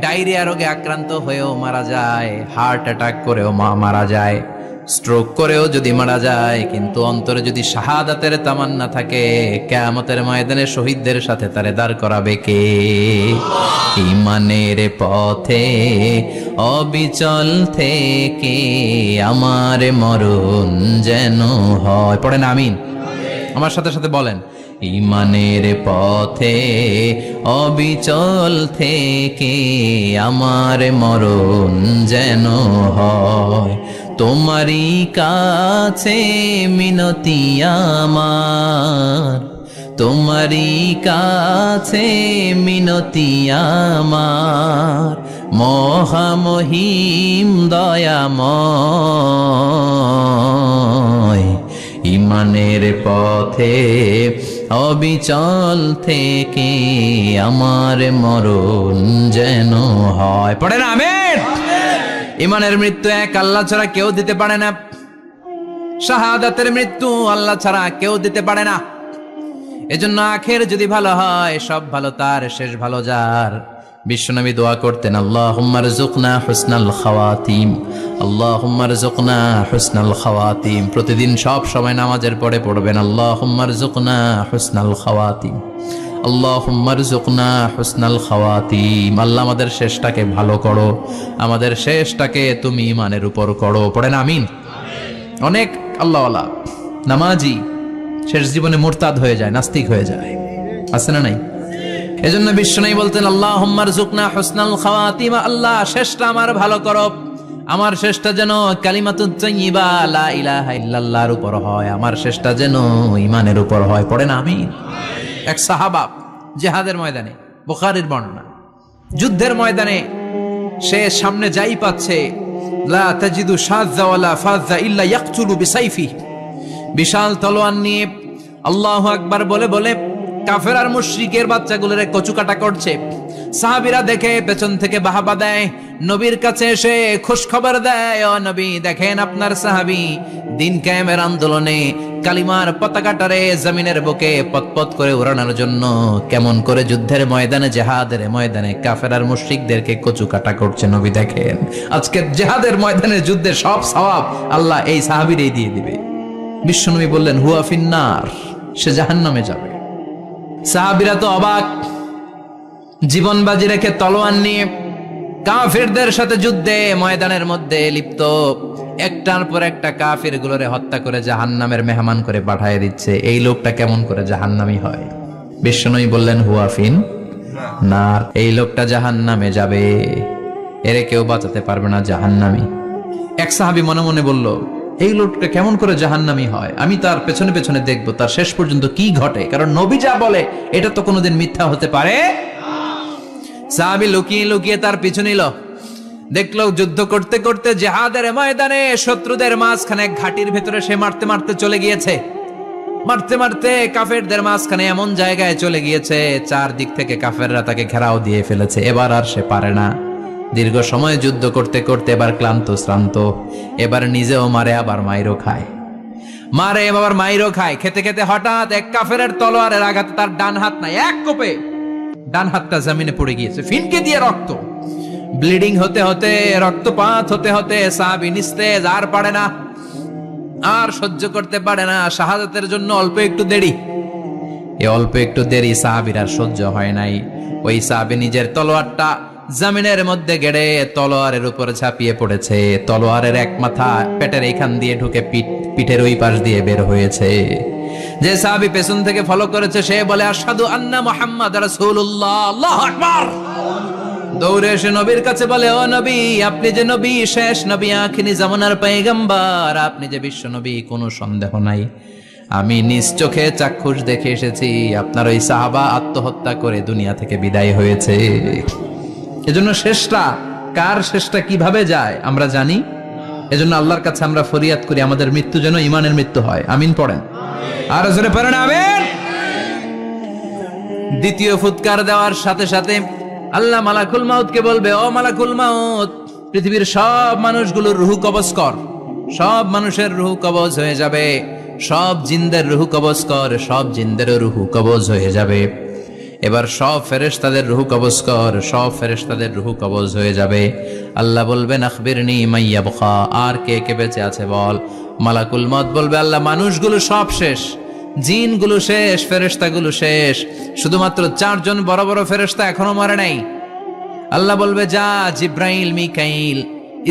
ডায়রিয়া রোগে আক্রান্ত হয়েও মারা যায়, হার্ট অ্যাটাক করেও মারা যায়, স্ট্রোক করেও যদি মারা যায়, কিন্তু অন্তরে যদি শাহাদাতের তামান্না থাকে, কিয়ামতের ময়দানে শহীদদের সাথে তারে দাঁড় করাবে কে? ঈমানের পথে অবিচল থেকে আমার মরণ যেন হয়। পড়েন আমিন? আমার সাথে সাথে বলেন, ঈমানের পথে অবিচল থেকে আমার মরণ যেন হয়। তোমারই কাছে মিনতি আমার, তোমারই কাছে মিনতি আমার, মহামহিম দয়াময়। ঈমানের পথে অবিচল থেকে আমার মরণ যেন হয়। পড়েন আমিন? ঈমানের মৃত্যু এক আল্লাহ ছাড়া কেউ দিতে পারে না, শাহাদাতের মৃত্যু আল্লাহ ছাড়া কেউ দিতে পারে না। এজন্য আখের যদি ভালো হয়, সব ভালো তার, শেষ ভালো যার। বিশ্বনবী দোয়া করতেন, আল্লাহুম্মা রযুকনা হুসনাল খাওয়াতিম, আল্লাহুম্মা রযুকনা হুসনাল খাওয়াতিম। প্রতিদিন সব সময় নামাজের পরে পড়বেন, আল্লাহুম্মা রযুকনা হুসনাল খাওয়াতিম, আল্লাহুম্মা রযুকনা হুসনাল খাওয়াতিম। আল্লাহ আমাদের শেষটাকে ভালো করো, আমাদের শেষটাকে তুমি ঈমানের উপর করো। পড়েন আমিন? অনেক আল্লাহওয়ালা নামাজি শেষ জীবনে মুরতাদ হয়ে যায়, নাস্তিক হয়ে যায়, আছে না নাই? এজন্য বিশ্বনবী বলতেন, আল্লাহুম্মা রযুকনা হুসনাল খাওয়াতিম, আল্লাহ শেষটা আমার ভালো করো, আমার শেষটা যেন কালিমাতুত তাইয়্যিবা লা ইলাহা ইল্লাল্লাহর উপর হয়, আমার শেষটা যেন ঈমানের উপর হয়। পড়েন আমিন? এক সাহাবা জিহাদের ময়দানে, বুখারীর বর্ণনা, যুদ্ধের ময়দানে সে সামনে যাই পাচ্ছে, লা তাজিদু শাযযা ওয়ালা ফাযযা ইল্লা ইয়াকতুলু বিসাইফি, বিশাল তলোয়ার নিয়ে আল্লাহু আকবার বলে বলে কাফের আর মুশরিকের বাচ্চাগুলোরে কচুকাটা করছে। সাহাবীরা দেখে পেছন থেকে বাহাবা দেয়, নবীর কাছে এসে খুশ খবর দেয়, ও নবী দেখেন আপনার সাহাবী দিন কায়েমের আন্দোলনে কালিমার পতাকাটারে জমিনের বুকে পতপত করে উড়ানোর জন্য কেমন করে যুদ্ধের ময়দানে, জিহাদের ময়দানে কাফের আর মুশরিকদেরকে কচুকাটা করছে। নবী দেখেন আজকে জিহাদের ময়দানে যুদ্ধের সব সওয়াব আল্লাহ এই সাহাবীরই দিয়ে দিবে। বিশ্বনবী বললেন, হুয়া ফিন্নার, সে জাহান্নামে যাবে। সাহাবীরা তো অবাক, জীবন বাজি রেখে তলোয়ার নিয়ে কাফেরদের সাথে যুদ্ধে ময়দানের মধ্যে লিপ্ত, একটার পর একটা কাফের গুলোরে হত্যা করে জাহান্নামের মেহমান করে পাঠিয়ে দিচ্ছে। এই লোকটা কেমন করে জাহান্নামী হয়? বিশ্বনবী বললেন, হুয়া ফিন নার, এই লোকটা জাহান্নামে যাবে, এরে কেউ বাঁচাতে পারবে না, জাহান্নামী। এক সাহাবী মনে মনে বলল, এই লোকটা কেমন করে জাহান্নামী হয়, আমি তার পেছনে পেছনে দেখবো তার শেষ পর্যন্ত কি ঘটে, কারণ নবী যা বলে এটা তো কোনোদিন মিথ্যা হতে পারে। সাহাবী লুকিয়ে লুকিয়ে তার পিছু নিল, দেখলো যুদ্ধ করতে করতে জিহাদের ময়দানে শত্রুদের মাঝখানে ঘাটির ভেতরে সে মারতে মারতে চলে গিয়েছে, মারতে মারতে কাফেরদের মাঝখানে এমন জায়গায় চলে গিয়েছে চারদিক থেকে কাফেররা তাকে ঘেরাও দিয়ে ফেলেছে। এবার আর সে পারে না, দীর্ঘ সময় যুদ্ধ করতে করতে এবার ক্লান্ত শ্রান্ত, এবার নিজেও মারে আবার মাইরও খায়, মারে আবার মাইরও খায়। খেতে খেতে হঠাৎ এক কাফেরের তলোয়ারের আঘাতে তার ডান হাত নাই, এক কোপে ডান হাতটা জমিনে পড়ে গিয়েছে, ফিনকে দিয়ে রক্ত, ব্লিডিং হতে হতে, রক্তপাত হতে হতে সাহাবী নিস্তেজ, আর পারে না, আর সহ্য করতে পারে না, শাহাদাতের জন্য অল্প একটু দেরি। এ অল্প একটু দেরি সাহাবীর আর সহ্য হয় নাই। ওই সাহাবী নিজের তলোয়ারটা জমিনের মধ্যে গেড়ে তলোয়ারের উপরে ঝাঁপিয়ে পড়েছে। তলোয়ারের এক মাথা পেটের এইখান দিয়ে ঢুকে পিঠের ওই পাশ দিয়ে বের হয়েছে। যে সাহাবী পেছন থেকে ফলো করেছে সে বলে আশহাদু আন্না মুহাম্মাদ রাসূলুল্লাহ, আল্লাহু আকবার। দৌড়ে এসে নবীর কাছে বলে, ও নবী, আপনি যে নবী, শেষ নবী, আখিরি জামানার পয়গম্বর, আপনি যে বিশ্ব নবী, কোনো সন্দেহ নাই। আমি নিজ চোখে চাক্ষুষ দেখে এসেছি আপনার ওই সাহাবা আত্মহত্যা করে দুনিয়া থেকে বিদায় হয়েছে। এজন্য শেষটা কার, শেষটা কিভাবে যায় আমরা জানি। এজন্য আল্লাহর কাছে আমরা ফরিয়াদ করি আমাদের মৃত্যু যেন ঈমানের মৃত্যু হয়। আমিন পড়েন, আর জোরে পড়েন আমিন। দ্বিতীয় ফুৎকার দেওয়ার সাথে সাথে আল্লাহ মালাকুল মাউতকে বলবে, ও মালাকুল মাউত, পৃথিবীর সব মানুষগুলোর রুহু কবজ কর। সব মানুষের রুহু কবজ হয়ে যাবে। সব জিনদের রুহু কবজ কর। সব জিনদেরও রুহু কবজ হয়ে যাবে। এবার সব ফেরেশতাদের রুহু কবজ কর। সব ফেরেশতাদের রুহু কবজ হয়ে যাবে। আল্লাহ বলবেন আখবিরনি মাইয়াবকা, আর কে কে বেঁচে আছে বল। মালাকুল মউত বলবে, আল্লাহ মানুষগুলো সব শেষ, জিনগুলো শেষ, ফেরেশতাগুলো শেষ, শুধুমাত্র 4 জন বড় বড় ফেরেশতা এখনো মরে নাই। আল্লাহ বলবে, যা জিব্রাইল, মিকাইল,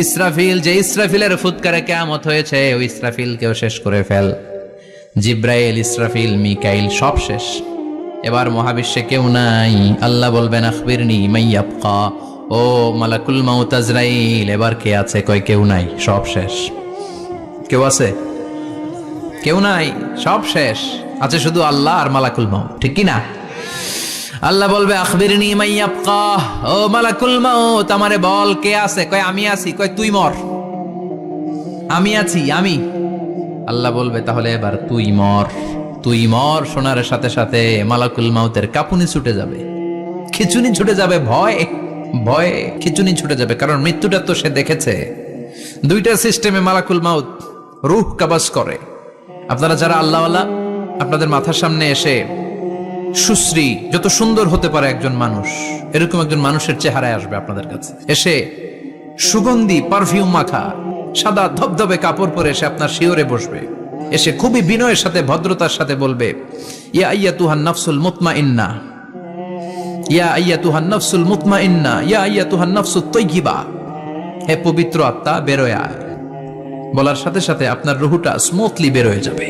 ইসরাফিল, যে ইসরাফিলের ফুৎকারে কিয়ামত হয়েছে ওই ইসরাফিলকেও শেষ করে ফেল। জিব্রাইল, ইসরাফিল, মিকাইল সব শেষ। এবার মহাবিশ্বে কেউ নাই। আল্লাহ বলবেন আখবিরনি মাইয়াবকা, ও মালাকুল মাউত আজরাইল, এবার কে আছে? কয় কেউ নাই, সব শেষ। কেউ আছে? কেউ নাই, সব শেষ। আছে শুধু আল্লাহ আর মালাকুল মাউত, ঠিক কি না? আল্লাহ বলবে আখবিরনি মাইয়াবকা, ও মালাকুল মাউত, আমারে বল কে আছে? কয় আমি আছি। কয় তুই মর। আমি আছি, আমি। আল্লাহ বলবে তাহলে এবার তুই মর। তুই মর শোনার সাথে সাথে মালাকুল মাউতের কাঁপুনি ছুটে যাবে, খিচুনি ছুটে যাবে, ভয়ে ভয়ে খিচুনি ছুটে যাবে, কারণ মৃত্যুটা তো সে দেখেছে। দুইটা সিস্টেমে মালাকুল মাউত রূহ কবজ করে। আপনারা যারা আল্লাহওয়ালা, আপনাদের মাথার সামনে এসে সুশ্রী, যত সুন্দর হতে পারে একজন মানুষ, এরকম একজন মানুষের চেহারায় আসবে আপনাদের কাছে। এসে সুগন্ধি পারফিউম মাখা সাদা ধবধবে কাপড় পরে এসে আপনার শিওরে বসবে। এসে খুবই বিনয়ের সাথে, ভদ্রতার সাথে বলবে, ইয়া আইয়াতুহান নাফসুল মুতমাইন্না, ইয়া আইয়াতুহান নাফসুল মুতমাইন্না, ইয়া আইয়াতুহান নাফসুত তাইয়্যিবা, হে পবিত্র আত্মা বেরোয় আয়। বলার সাথে সাথে আপনার রুহুটা স্মুথলি বের হয়ে যাবে।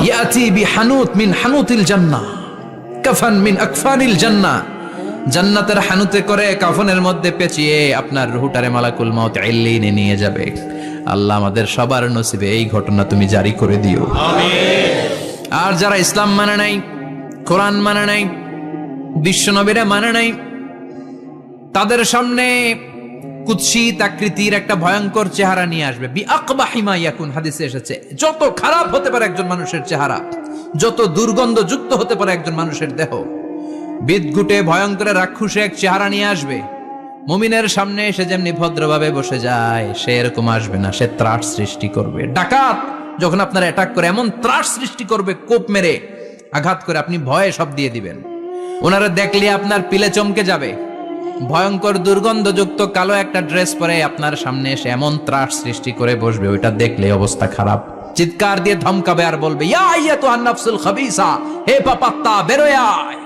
ইয়াতি বিহানুত মিন হানুতিল জান্নাহ, কাফান মিন আকফানিল জান্নাহ, জান্নাতের হানুতে করে কাফনের মধ্যে পেঁচিয়ে আপনার রুহুটারে মালাকুল মাউত ইল্লিনে নিয়ে যাবে। আল্লাহ আমাদের সবার নসিবে এই ঘটনা তুমি জারি করে দিও, আমিন। আর যারা ইসলাম মানে নাই, কোরআন মানে নাই, বিশ্ব নবীরা মানে নাই, তাদের সামনে কুৎসিত আকৃতির একটা ভয়ঙ্কর চেহারা নিয়ে আসবে। বিআকবাহি মা ইয়াকুন, হাদিসে এসেছে, যত খারাপ হতে পারে একজন মানুষের চেহারা, যত দুর্গন্ধযুক্ত হতে পারে একজন মানুষের দেহ, বিদঘুটে ভয়ঙ্কর রাক্ষসে এক চেহারা নিয়ে আসবে। মুমিনের সামনে এসে যেমনি ভদ্রভাবে বসে যায়, সে এরকম আসবে না। সে ত্রাস সৃষ্টি করবে। ডাকাত যখন আপনার অ্যাটাক করে এমন ত্রাস সৃষ্টি করবে, কোপ মেরে আঘাত করে আপনি ভয়ে সব দিয়ে দিবেন। ওনারা দেখলে আপনার পিলে চমকে যাবে। ভয়ঙ্কর দুর্গন্ধযুক্ত কালো একটা ড্রেস পরে আপনার সামনে এসে এমন ত্রাস সৃষ্টি করে বসবে, ওইটা দেখলে অবস্থা খারাপ। চিৎকার দিয়ে ধমকাবে আর বলবে, ইয়া আইয়াতুহান নাফসুল খাবিসা, হে পাপাত্তা বেরোয় আয়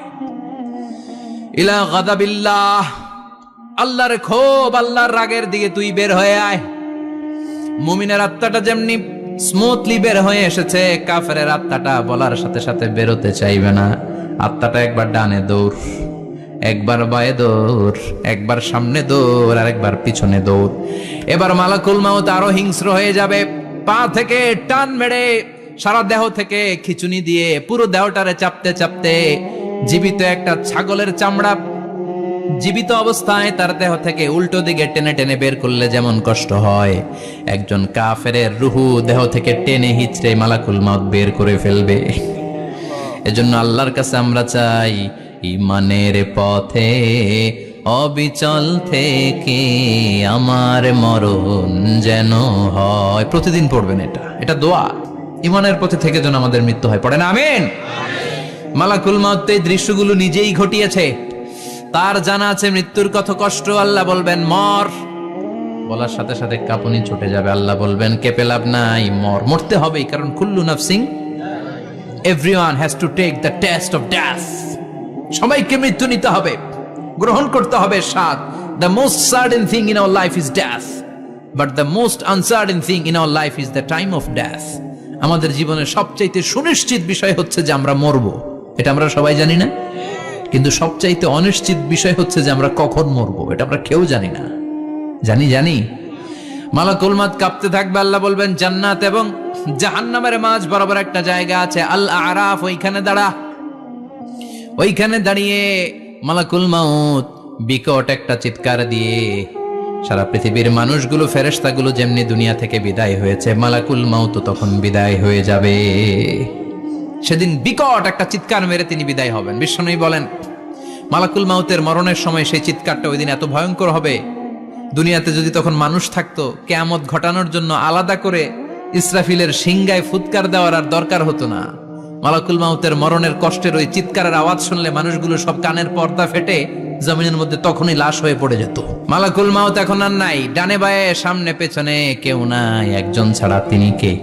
ইলা গাদাবিল্লাহ, আল্লাহর ক্ষোভ, আল্লাহর রাগের দিকে তুই বের হয়ে আয়। মুমিনের আত্মাটা যেমনি স্মুথলি বের হয়ে এসেছে, কাফেরের আত্মাটা বলার সাথে সাথে বেরোতে চাইবে না। আত্মাটা একবার ডানে দৌড়, একবার বায়ে দৌড়, একবার সামনে দৌড়, আর একবার পিছনে দৌড়। এবার মালাকুল মাউত আরো হিংস্র হয়ে যাবে। পা থেকে টান মেরে সারা দেহ থেকে খিচুনি দিয়ে পুরো দেহটারে চাপতে চাপতে জীবিত একটা ছাগলের চামড়া জীবিত অবস্থায় তার দেহ থেকে উল্টো দিকে টেনে টেনে বের করলে যেমন কষ্ট হয়, একজন কাফেরের রুহু দেহ থেকে টেনে হিচড়ে মালাকুল মাউত বের করে ফেলবে। এজন্য আল্লাহর কাছে আমরা চাই, ঈমানের পথে অবিচল থেকে আমার মরণ যেন হয়। প্রতিদিন পড়বেন এটা দোয়া। ঈমানের পথে থেকে যেন আমাদের মৃত্যু হয়। পড়েন আমিন। মালাকুল মাউত এই দৃশ্যগুলো নিজেই ঘটিয়েছে, তার জানা আছে মৃত্যুর কত কষ্ট। আল্লাহ বলবেন মর, বলার সাথে সাথে কাঁপুনি ছুটে যাবে। আল্লাহ বলবেন কেঁপে লাভ নাই, মর, মরতে হবেই, কারণ কুল্লু নাফসিং Everyone has to take the test of death. সবাইকে মৃত্যু নিতে হবে, গ্রহণ করতে হবে স্বাদ। The most certain thing in our life is death, but the most uncertain thing in our life is the time of death. আমাদের জীবনের সবচাইতে সুনিশ্চিত বিষয় হচ্ছে যে আমরা মরব, এটা আমরা সবাই জানি না? কিন্তু সবচাইতে অনিশ্চিত বিষয় হচ্ছে যে আমরা কখন মরব, এটা আমরা কেউ জানি না। জানি মালাকুল মউত কাঁপতে থাকবে, আল্লাহ বলবেন জান্নাত এবং জাহান্নামের মাঝ বরাবর একটা জায়গা আছে, আল আরাফ, ওইখানে দাঁড়া। ওইখানে দাঁড়িয়ে মালাকুল মউত বিকট একটা চিৎকার দিয়ে সারা পৃথিবীর মানুষগুলো, ফেরেশতাগুলো যেমনি দুনিয়া থেকে বিদায় হয়েছে, মালাকুল মউত তখন বিদায় হয়ে যাবে। সেদিন বিকট একটা চিৎকার মেরে তিনি বিদায় হবেন। বিশ্বনবী বলেন মালাকুল মউতের মরণের সময় সেই চিৎকারটা ওই দিন এত ভয়ঙ্কর হবে, দুনিয়াতে যদি তখন মানুষ থাকতো, কিয়ামত ঘটানোর জন্য আলাদা করে ইসরাফিলের সিংগায় ফুৎকার দেওয়ার আর দরকার হতো না। মালাকুল মউতের মরণের কষ্টের ওই চিৎকারের আওয়াজ শুনলে মানুষগুলো সব কানের পর্দা ফেটে জমিনের মধ্যে তখনই লাশ হয়ে পড়ে যেত। মালাকুল মউত এখন আর নাই, ডানে বায়ে সামনে পেছনে কেউ নাই, একজন ছাড়া, তিনি কে?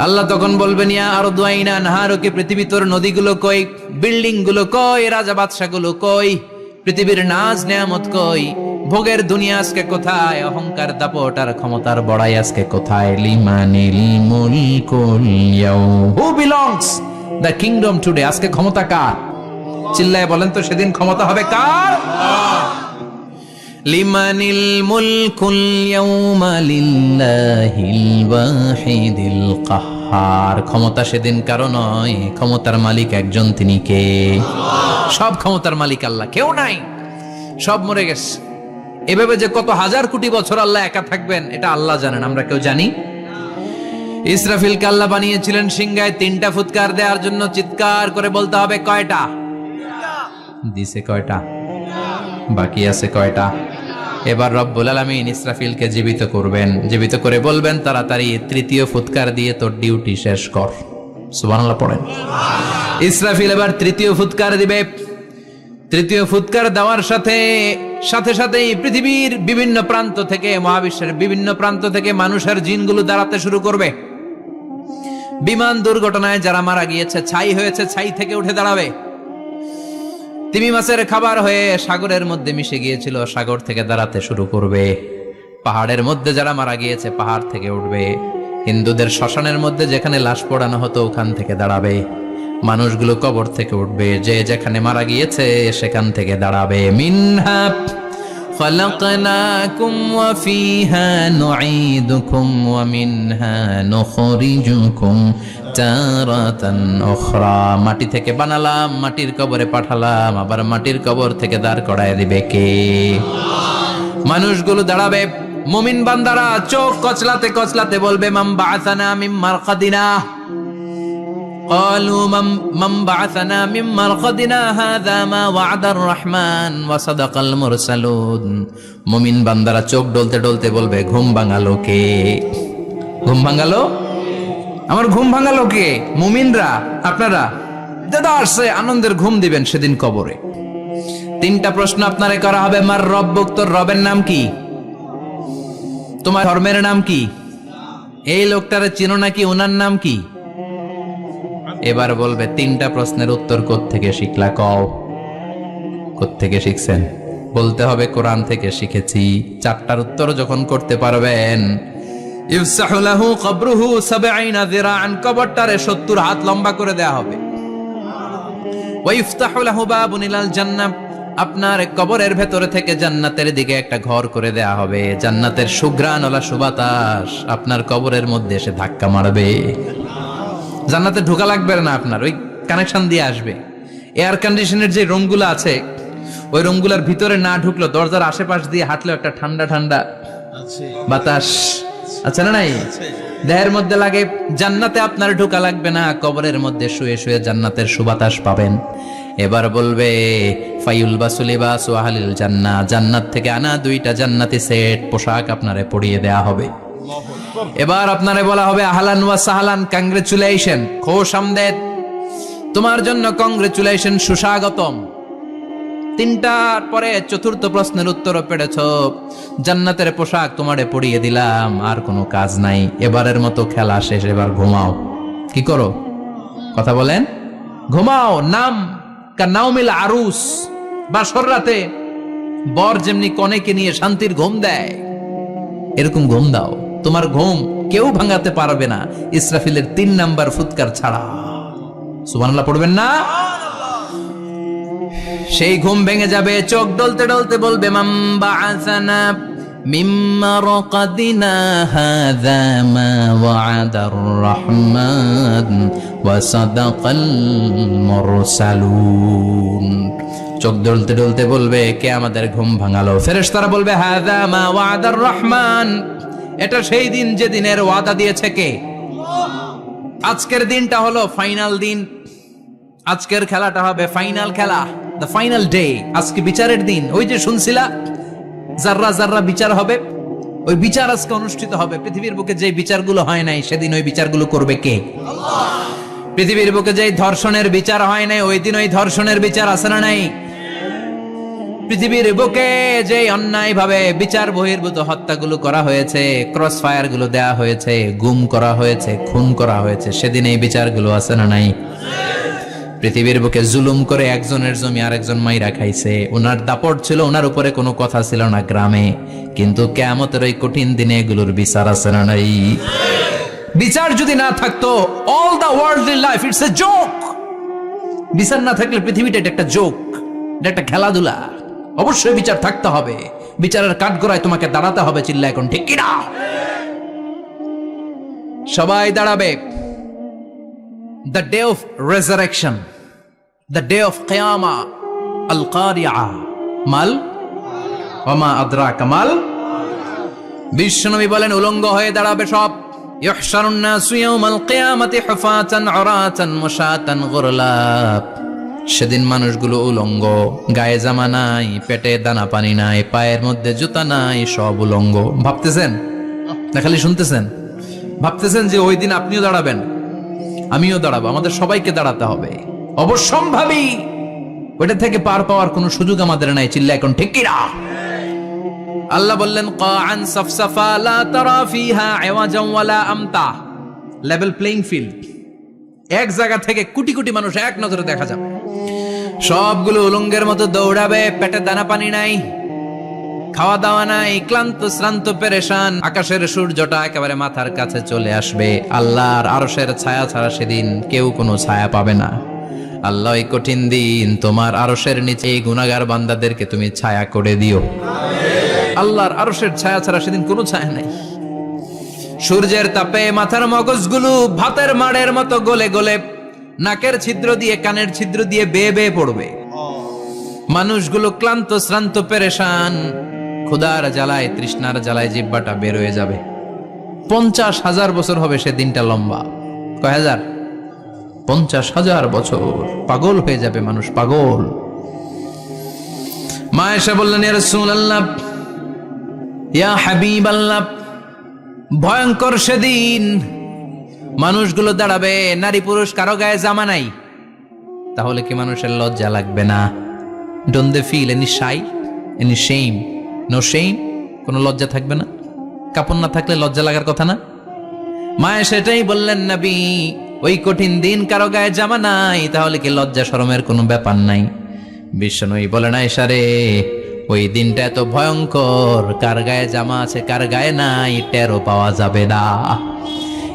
আল্লাহ তখন বলবেন ইয়া আরদু আইনা নাহারুকে, পৃথিবী তোর নদীগুলো কই, বিল্ডিং গুলো কই, রাজা বাদশা গুলো কই, পৃথিবীর নাজ নেয়ামত কই, ভোগের দুনিয়া আজকে কোথায়, অহংকার দাপট আর ক্ষমতার বড়াই আজকে কোথায়? লিমানিল মুলকুল ইয়াউম, who belongs the kingdom today, আজকে ক্ষমতা কার? চিল্লায় বলেন তো সেদিন ক্ষমতা হবে কার? লিমানিল মুলকুল ইয়াউমা লিল্লাহিল ওয়াহিদিল কাহ্হার, ক্ষমতা সেদিন কারো নয়, ক্ষমতার মালিক একজন, তিনি কে? সব ক্ষমতার মালিক আল্লাহ, কেউ নাই, সব মরে গেছে। এভাবে যে কত হাজার কোটি বছর আল্লাহ একা থাকবেন এটা আল্লাহ জানেন, আমরা কেউ জানি? ইসরাফিলকে আল্লাহ বানিয়েছিলেন সিংহায় তিনটা ফুৎকার দেওয়ার জন্য, চিৎকার করে বলতে হবে কয়টা? দিছে কয়টা? বাকি আছে কয়টা? এবার রব্বুল আলামিন ইসরাফিলকে জীবিত করবেন, জীবিত করে বলবেন তাড়াতাড়ি তৃতীয় ফুৎকার দিয়ে তোর ডিউটি শেষ কর। সুবহানাল্লাহ পড়েন। ইসরাফিল এবার তৃতীয় ফুৎকার দিবে। তৃতীয় ফুৎকার দেওয়ার সাথে সাথেই পৃথিবীর বিভিন্ন প্রান্ত থেকে, মহাবিশ্বের বিভিন্ন প্রান্ত থেকে মানুষের জিনগুলো দাঁড়াতে শুরু করবে। বিমান দুর্ঘটনায় যারা মারা গিয়েছে, ছাই হয়েছে, ছাই থেকে উঠে দাঁড়াবে। তিমি মাছের খাবার হয়ে সাগরের মধ্যে মিশে গিয়েছিল, সাগর থেকে দাঁড়াতে শুরু করবে। পাহাড়ের মধ্যে যারা মারা গিয়েছে, পাহাড় থেকে উঠবে। হিন্দুদের শ্মশানের মধ্যে যেখানে লাশ পোড়ানো হতো, ওখান থেকে দাঁড়াবে। মানুষগুলো কবর থেকে উঠবে, যে যেখানে মারা গিয়েছে সেখান থেকে দাঁড়াবে। মিনহা খালাকনাকুম ওয়া ফিহা নুঈদুকুম ওয়া মিনহা নুখরিজুকুম তারাতান উখরা, মাটি থেকে বানালাম, মাটির কবরে পাঠালাম, আবার মাটির কবর থেকে দাঁড় করায় দিবে কে? মানুষগুলো দাঁড়াবে। মুমিন বান্দারা চোখ কচলাতে কচলাতে বলবে মান বাআসানা মিন মারকাদিনা, قالوا من بعثنا من مرقدنا هذا ما وعد الرحمن وصدق المرسلون। মুমিন বান্দারা চোখ ডলতে ডলতে বলবে ঘুম ভাঙালো কে? ঘুম ভাঙালো? আমার ঘুম ভাঙালো কে? মুমিনরা, আপনারা দাদা আসছে, আনন্দের ঘুম দিবেন সেদিন কবরে। তিনটা প্রশ্ন আপনারে করা হবে। মার রব্বুক, তোর রবের নাম কি? তোমার ধর্মের নাম কি? এই লোকটারে চিনো নাকি? ওনার নাম কি? এবার বলবে তিনটা প্রশ্নের উত্তর কোত্থেকে শিখলা? কও কোত্থেকে শিখছেন? বলতে হবে কোরআন থেকে শিখেছি। চারটার উত্তর যখন করতে পারবেন, ইফসাহু লাহু কবরুহু 70 যিরাআন, কবরটারে 70 হাত লম্বা করে দেয়া হবে। ওয়া ইফতাহু লাহু বাবুন ইলাল জান্নাহ, আপনার কবরের ভেতরে থেকে জান্নাতের দিকে একটা ঘর করে দেয়া হবে। জান্নাতের সুঘ্রাণওয়ালা সুবাতাস আপনার কবরের মধ্যে এসে ধাক্কা মারবে। জান্নাতে ঢোকা লাগবে না, আপনার ওই কানেকশন দিয়ে আসবে। এয়ার কন্ডিশনের যে রুমগুলো আছে, ওই রুমগুলোর ভিতরে না ঢুকলো, দরজার আশেপাশ দিয়ে হাঁটলেও একটা ঠান্ডা ঠান্ডা বাতাস আছে না নাই? দেহের মধ্যে লাগে। জান্নাতে আপনার ঢোকা লাগবে না, কবরের মধ্যে শুয়ে শুয়ে জান্নাতের সুবাতাস পাবেন। এবার বলবে ফায়ুল বাসুলিবাসু আহলিল জান্নাহ, জান্নাত থেকে আনা 2টা জান্নাতি সেট পোশাক আপনারে পরিয়ে দেয়া হবে। এবার আপনারে বলা হবে আহলান ওয়া সাহলান, কংগ্রেচুলেশন, খোশ আমদেদ, তোমার জন্য কংগ্রেচুলেশন, সুস্বাগতম। তিনটার পরে চতুর্থ প্রশ্নের উত্তরও পেরেছ, জান্নাতের পোশাক তোমারে পরিয়ে দিলাম, আর কোনো কাজ নাই, এবারের মতো খেলা শেষ, এবার ঘুমাও। কি করো? কথা বলেন। ঘুমাও, নাম কানাউমিল আরুস, বাসর রাতে বর যেমনি কনেকে নিয়ে শান্তির ঘুম দেয়, এরকম ঘুম দাও। তোমার ঘুম কেউ ভাঙাতে পারবে না ইসরাফিলের 3 নাম্বার ফুৎকার ছাড়া। সুবহানাল্লাহ পড়বেন না? সেই ঘুম ভেঙে যাবে, চোখ ডলতে ডলতে বলবে মাম বাআসানা মিম মারকাদিনা হাযা মা ওয়া'দার রহমান ওয়া সাদাকাল মুরসালুন। চোখ ডলতে ডলতে বলবে কে আমাদের ঘুম ভাঙালো? ফেরেশতারা বলবে হাযা মা ওয়া'দার রহমান, এটা সেই দিন যে দিনের ওয়াদা দিয়েছে কে? আজকের দিনটা হলো ফাইনাল দিন, আজকের খেলাটা হবে ফাইনাল খেলা, দ্য ফাইনাল ডে। আজকে বিচারের দিন। ওই যে শুনছিলা জাররা জাররা বিচার হবে, ওই বিচার আজকে অনুষ্ঠিত হবে। পৃথিবীর বুকে যে বিচারগুলো হয় নাই সেদিন ওই বিচারগুলো করবে কে? আল্লাহ। পৃথিবীর বুকে যে ধর্ষণের বিচার হয় নাই ওই দিন ওই ধর্ষণের বিচার আছে না নাই? পৃথিবীর বুকে যে অন্যায় ভাবে বিচার বহির্ভূত হত্যাগুলো করা হয়েছে, ক্রস ফায়ার গুলো দেয়া হয়েছে, গুম করা হয়েছে, খুন করা হয়েছে, সেদিন এই বিচারগুলো আছে না নাই? পৃথিবীর বুকে জুলুম করে একজনের জমি আরেকজন মাইরা খাইছে, ওনার দাপট ছিল, ওনার উপরে কোনো কথা ছিল না গ্রামে, কিন্তু কিয়ামতের ওই কঠিন দিনে এগুলোর বিচার আছে না নাই? বিচার যদি না থাকতো, all the worldly life it's a joke. বিচার না থাকলে পৃথিবীটা একটা জোক, এটা একটা খেলাধুলা। অবশ্যই বিচার থাকতে হবে, বিচারের কাঠগড়ায় তোমাকে দাঁড়াতে হবে। চিল্লা এখন ঠিক কিনা? সবাই দাঁড়াবে। The day of resurrection, the day of qiyamah, al-qari'ah, mal wama adraka mal। বিশ্বনবী বলেন উলঙ্গ হয়ে দাঁড়াবে সব। ইহশারুন নাসু ইয়াওমাল কিয়ামাতি হুফাতান উরাতান মুশাতান গুরলা। সেদিন মানুষগুলো উলঙ্গ, গায়ে জামা নাই, পেটে দানা পানি নাই, পায়ের মধ্যে জুতা নাই, সব উলঙ্গ। ভাবতেছেন না খালি শুনতেছেন? ভাবতেছেন যে ওই দিন আপনিও দাঁড়াবেন, আমিও দাঁড়াবো, আমাদের সবাইকে দাঁড়াতে হবে। অবশ্যম্ভাবী, ওইটা থেকে পার পাওয়ার কোনো সুযোগ আমাদের নাই। চিল্লা এখন ঠিক কিনা? আল্লাহ বললেন কাআন সাফসাফা লা তারা ফিহা আওয়াজান ওয়ালা আমতা, লেভেল প্লেইং ফিল্ড। এক জায়গা থেকে কোটি কোটি মানুষ এক নজরে দেখা যাবে, সবগুলো উলঙ্গের মতো দৌড়াবে, পেটে দানা পানি নাই, খাওয়া দাওয়া নাই, ক্লান্ত শ্রান্ত পেরেশান। আকাশের সূর্যটা একেবারে মাথার কাছে চলে আসবে। আল্লাহর আরশের ছায়া ছাড়া সেদিন কেউ কোনো ছায়া পাবে না। আল্লাহ এই কঠিন দিন তোমার আরশের নিচে এই গুনাহগার বান্দাদেরকে তুমি ছায়া করে দিও। আল্লাহর আরশের ছায়া ছাড়া সেদিন কোনো ছায়া নাই। সূর্যের তাপে মাথার মগজগুলো ভাতের মাড়ের মতো গলে গলে নাকের ছিদ্র দিয়ে কানের ছিদ্র দিয়ে বেয়ে বেয়ে পড়বে। মানুষগুলো ক্লান্ত শ্রান্ত পেরেশান, ক্ষুধার জ্বালায় তৃষ্ণার জ্বালায় জিহ্বাটা বের হয়ে যাবে। 50,000 বছর হবে সে দিনটা লম্বা। কয় হাজার? 50,000 বছর। পাগল হয়ে যাবে মানুষ, পাগল। মা এসে বললেন ইয়া রাসূলুল্লাহ, ইয়া হাবিবাল্লাহ, ভয়ঙ্কর সেদিন মানুষগুলো দাঁড়াবে, নারী পুরুষ কারো গায়ে জামা নাই। তাহলে কি মানুষের লজ্জা লাগবে না? Don't they feel any shy, any shame? No shame, কোনো লজ্জা থাকবে না? কাপড় না থাকলে লজ্জা লাগার কথা না? মায়ে সেটাই বললেন নবী, ওই কঠিন দিন কারো গায়ে জামা নাই, তাহলে কি লজ্জা শরমের কোনো ব্যাপার নাই? বিশ্বনবী বলেন আয়েশা রে, ওই দিনটা এত ভয়ঙ্কর, কার গায়ে জামা আছে কার গায়ে নাই টেরও পাওয়া যাবে না।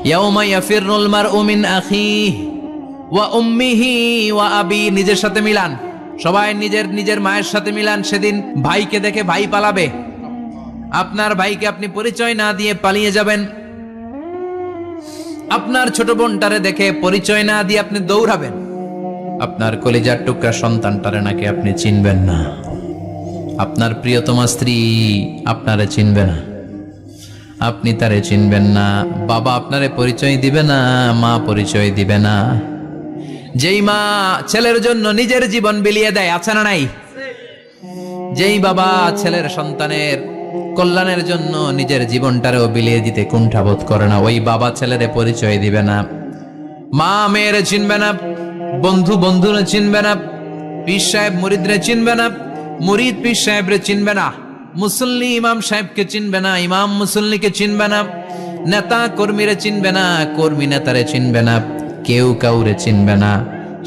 ইয়াউমা ইয়াফিরুল মারউ মিন আখিহি ওয়া উম্মিহি ওয়া আবি, নিজের সাথে মিলান, সবাই নিজের নিজের মায়ের সাথে মিলান। সেদিন ভাইকে দেখে ভাই পালাবে। আপনার ভাইকে আপনি পরিচয় না দিয়ে পালিয়ে যাবেন। আপনার ছোট বোনটারে দেখে পরিচয় না দিয়ে আপনি দৌড়াবেন। আপনার কলিজার টুকরা সন্তানটারে নাকি আপনি চিনবেন না। আপনার প্রিয়তমা স্ত্রী আপনারে চিনবে না, আপনি তারে চিনবেন না। বাবা আপনারে পরিচয় দিবে না, মা পরিচয় দিবে না। যেই মা ছেলের জন্য নিজের জীবন বিলিয়ে দেয়, আছে না নাই? যেই বাবা ছেলের সন্তানের কল্যাণের জন্য নিজের জীবনটারেও বিলিয়ে দিতে কুণ্ঠাবোধ করে না, ওই বাবা ছেলেরে পরিচয় দিবে না। মা মেয়েরে চিনবে না, বন্ধু বন্ধুরে চিনবে না, পীর সাহেব মুরিদরে চিনবে না, মুরিদ পীর সাহেবরে চিনবে না, মুসল্লি ইমাম সাহেবকে চিনবে না, ইমাম মুসল্লিকে চিনবে না, নেতা কর্মীরে চিনবে না, কর্মী নেতারে চিনবে না। কেউ কাউরে চিনবে না।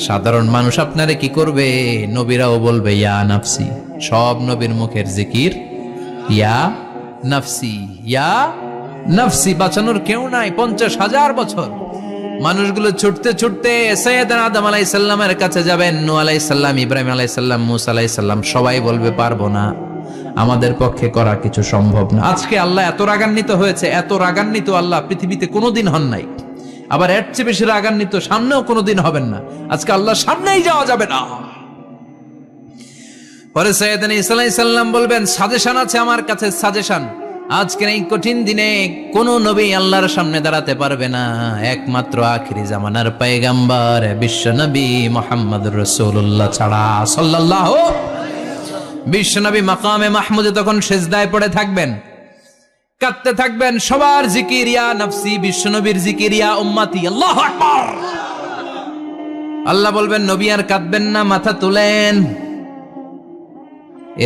সাধারণ মানুষ আপনারে কি করবে? নবীরাও বলবে ইয়া নাফসি। সব নবীর মুখের জিকির ইয়া নাফসি, ইয়া নাফসি। বাঁচানোর কেউ নাই। 50,000 বছর মানুষগুলো ছুটতে ছুটতে সাইয়েদনা আদম আলাইহিস সালামের কাছে যাবেন। নূহ আলাইহিস সালাম, ইব্রাহিম আলাইহিস সালাম, মূসা আলাইহিস সালাম, সবাই বলবে পারবো না, আমাদের পক্ষে করা কিছু সম্ভব না। আজকে আল্লাহ এত রাগান্বিত হয়েছে, এত রাগান্বিত আল্লাহ পৃথিবীতে কোনোদিন হন নাই। আবার এর চেয়ে বেশি রাগান্বিত সামনেও কোনোদিন হবেন না। আজকে আল্লাহর সামনেই যাওয়া যাবে না। পরে সাইয়েদনা ঈসা আলাইহিস সালাম বলবেন, সাজেশন আছে আমার কাছে, সাজেশন। আজকের এই কঠিন দিনে কোন নবী আল্লাহর সামনে দাঁড়াতে পারবে না, একমাত্র আখিরি জামানার পয়গম্বর বিশ্ব নবী মুহাম্মদুর রাসূলুল্লাহ ছাড়া সাল্লাল্লাহু। বিশ্ব নবী মাকামে মাহমুদে তখন সিজদায় পড়ে থাকবেন, কাঁদতে থাকবেন। সবার জিকির ইয়া নাফসি, বিশ্ব নবীর জিকির ইয়া উম্মতি। আল্লাহু আকবার। আল্লাহ বলবেন নবী আর কাঁদবেন না, মাথা তুলেন।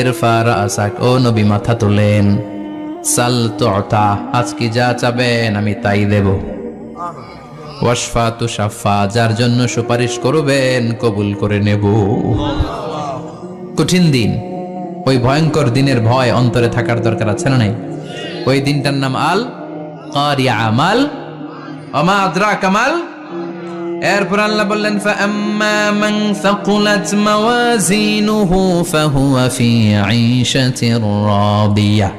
ইরফা রাসাক, ও নবী মাথা তুলেন। সাল তুতা, আজকে যা চাবেন আমি তাই দেব। ওয়াশফা তুশাফা, যার জন্য সুপারিশ করবেন কবুল করে নেব। কঠিন দিন, ওই ভয়ঙ্কর দিনের ভয় অন্তরে থাকার দরকার আছে না নাই? ওই দিনটার নাম আল কারিয়া, আমাল ওমা আদরাকা মাল। এরপর আল্লাহ বললেন ফাআম্মা মান সাকুলাত মাওয়াজিনুহু ফাহুয়া ফি আইশাতির রাদিয়াহ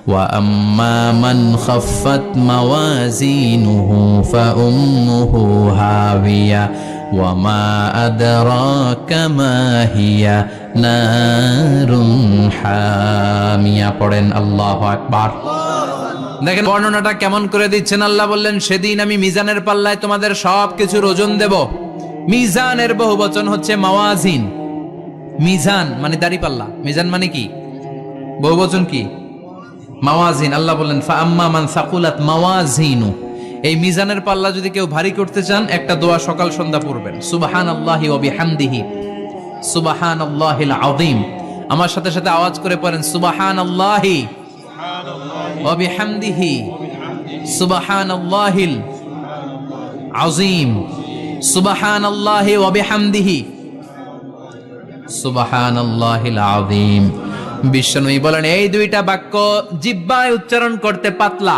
ওয়া আম্মা মান খাফফাত মাওয়াজিনুহু ফাউম্মুহু হাবিয়া ওয়া মা আদরাকা মা হিয়া নারুন হামিয়া। পড়েন আল্লাহু আকবার। দেখেন বর্ণনাটা কেমন করে দিচ্ছেন। আল্লাহ বললেন সেদিন আমি মিজানের পাল্লায় তোমাদের সবকিছুর ওজন দেব। মিজানের বহুবচন হচ্ছে মাওয়াজিন। মিজান মানে দাড়ি পাল্লা, মিজান মানে কি? বহুবচন কি? মাওয়াজিন। আল্লাহ বললেন ফাআম্মা মান সাকুলাত মাওয়াজিনু, এই মিজানের পাল্লা যদি কেউ ভারী করতে চান একটা দোয়া সকাল সন্ধ্যা পড়বেন, সুবহানাল্লাহি ওয়া বিহামদিহি সুবহানাল্লাহিল আযীম। আমার সাথে সাথে আওয়াজ করে পড়েন সুবহানাল্লাহি ওয়া বিহামদিহি সুবহানাল্লাহিল আযীম, সুবহানাল্লাহি ওয়া বিহামদিহি সুবহানাল্লাহিল আযীম। বিশ্বনবী বলেন এই দুইটা বাক্য জিহ্বায় উচ্চারণ করতে পাতলা,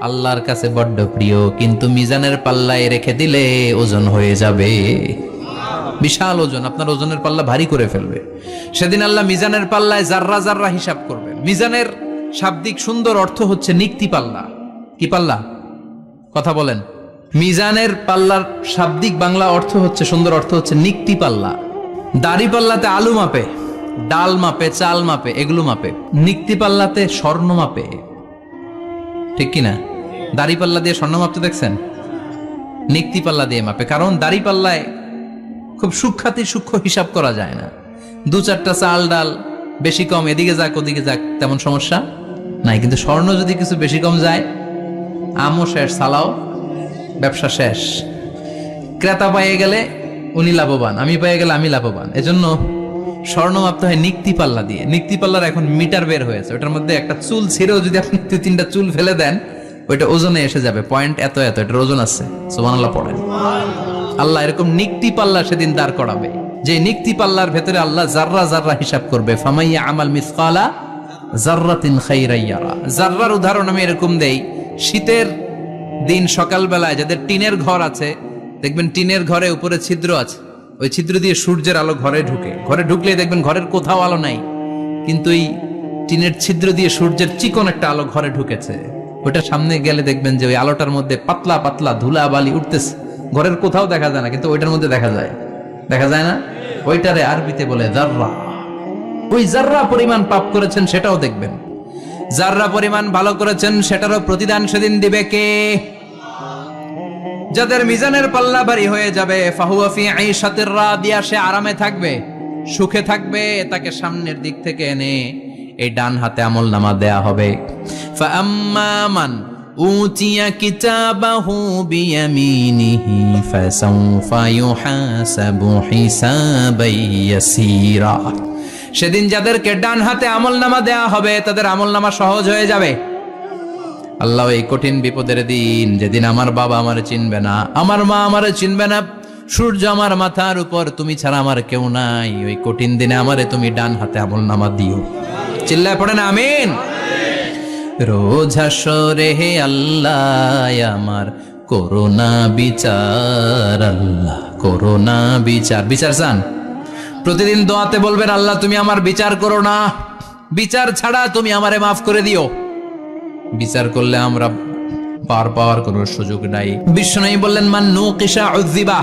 আল্লাহর কাছে বড্ড প্রিয়, কিন্তু মিজানের পাল্লায় রেখে দিলে ওজন হয়ে যাবে, বিশাল ওজন, আপনার ওজনের পাল্লা ভারী করে ফেলবে। সেদিন আল্লাহ মিজানের পাল্লায় জাররা জাররা হিসাব করবেন। মিজানের শাব্দিক সুন্দর অর্থ হচ্ছে নিক্তি পাল্লা। কি পাল্লা? কথা বলেন। মিজানের পাল্লার শাব্দিক বাংলা অর্থ হচ্ছে, সুন্দর অর্থ হচ্ছে নিক্তি পাল্লা। দাড়ি পাল্লাতে আলু মাপে, ডাল মাপে, চাল মাপে, এগুলো মাপে। নিক্তি পাল্লাতে স্বর্ণ মাপে, ঠিক কিনা? দাড়ি পাল্লা দিয়ে স্বর্ণ মাপতে দেখছেন? নিক্তি পাল্লা দিয়ে মাপে। কারণ দাড়ি পাল্লায় খুব সূক্ষ্মাতি সূক্ষ্ম হিসাব করা যায় না। 2-4টা চাল ডাল বেশি কম এদিকে যাক ওদিকে যাক তেমন সমস্যা নাই, কিন্তু স্বর্ণ যদি কিছু বেশি কম যায়, আমও শেষ, সালাও ব্যবসা শেষ। ক্রেতা পাইয়ে গেলে উনি লাভবান, আমি পাইয়ে গেলে আমি লাভবান। এজন্য স্বর্ণ মাপতে হয় নিক্তি পাল্লা দিয়ে। নিক্তি পাল্লার এখন মিটার বের হয়েছে, ওটার মধ্যে একটা চুল ছিঁড়েও যদি আপনি 2-3টা চুল ফেলে দেন ওইটা ওজনে এসে যাবে, পয়েন্ট এত এত, এটার ওজন আছে। সুবহানাল্লাহ পড়েন। আল্লাহ এরকম নিক্তি পাল্লা সেদিন দাঁড় করাবে, যে নিক্তি পাল্লার ভেতরে আল্লাহ জাররা জাররা হিসাব করবে। ফামাইয়া আমাল মিসকালা জাররাতিন খাইরান ইয়ারা। জাররার উদাহরণ আমি এরকম দেই, শীতের দিন সকালবেলায় যাদের টিনের ঘর আছে, দেখবেন টিনের ঘরে উপরে ছিদ্র আছে, ওই ছিদ্র দিয়ে সূর্যের আলো ঘরে ঢুকে। ঘরে ঢুকলে দেখবেন ঘরের কোথাও আলো নাই, কিন্তু এই টিনের ছিদ্র দিয়ে সূর্যের চিকন একটা আলো ঘরে ঢুকেছে। ওইটা সামনে গেলে দেখবেন যে ওই আলোটার মধ্যে পাতলা পাতলা ধুলা বালি উঠতেছে, ঘরের কোথাও দেখা যায় না, কিন্তু ওইটার মধ্যে দেখা যায়। দেখা যায় না? ওইটারে আরবিতে বলে জাররা। ওই জাররা পরিমাণ পাপ করেছেন সেটাও দেখবেন, জাররা পরিমাণ ভালো করেছেন সেটারও প্রতিদান সেদিন দিবে কে? যাদের মিজানের পাল্লা ভারী হয়ে যাবে, ফাহুয়া ফি আইশাতির রাদিয়া, সে আরামে থাকবে, সুখে থাকবে। তাকে সামনের দিক থেকে এনে এই ডান হাতে আমলনামা দেয়া হবে। ফাআম্মা মান উতিয়া কিতাবাহু বিয়ামিনিহি ফাসাউফা ইউহাসাবু হিসাবান ইয়াসীরা। সেদিন যাদেরকে ডান হাতে আমলনামা দেয়া হবে তাদের আমলনামা সহজ হয়ে যাবে। আল্লাহ এই কঠিন বিপদের দিন, যেদিন আমার বাবা আমারে চিনবে না, আমার মা আমারে চিনবে না, সূর্য আমার মাথার উপর, তুমি ছাড়া আমার কেউ নাই, ওই কঠিন দিনে আমারে তুমি ডান হাতে আমলনামা দিও। চিল্লায় পড়েন আমিন। রোজ হাসরে হে আল্লাহ আমার করোনা বিচার, আল্লাহ করোনা বিচার। বিচার চান? প্রতিদিন দোয়াতে বলবেন, আল্লাহ তুমি আমার বিচার করো না, বিচার ছাড়া তুমি আমারে মাফ করে দিও। বিচার করলে আমরা পার পাওয়ার কোনো সুযোগ নাই। বিশ্বনবী বললেন, মান নুকিশা উযিবা,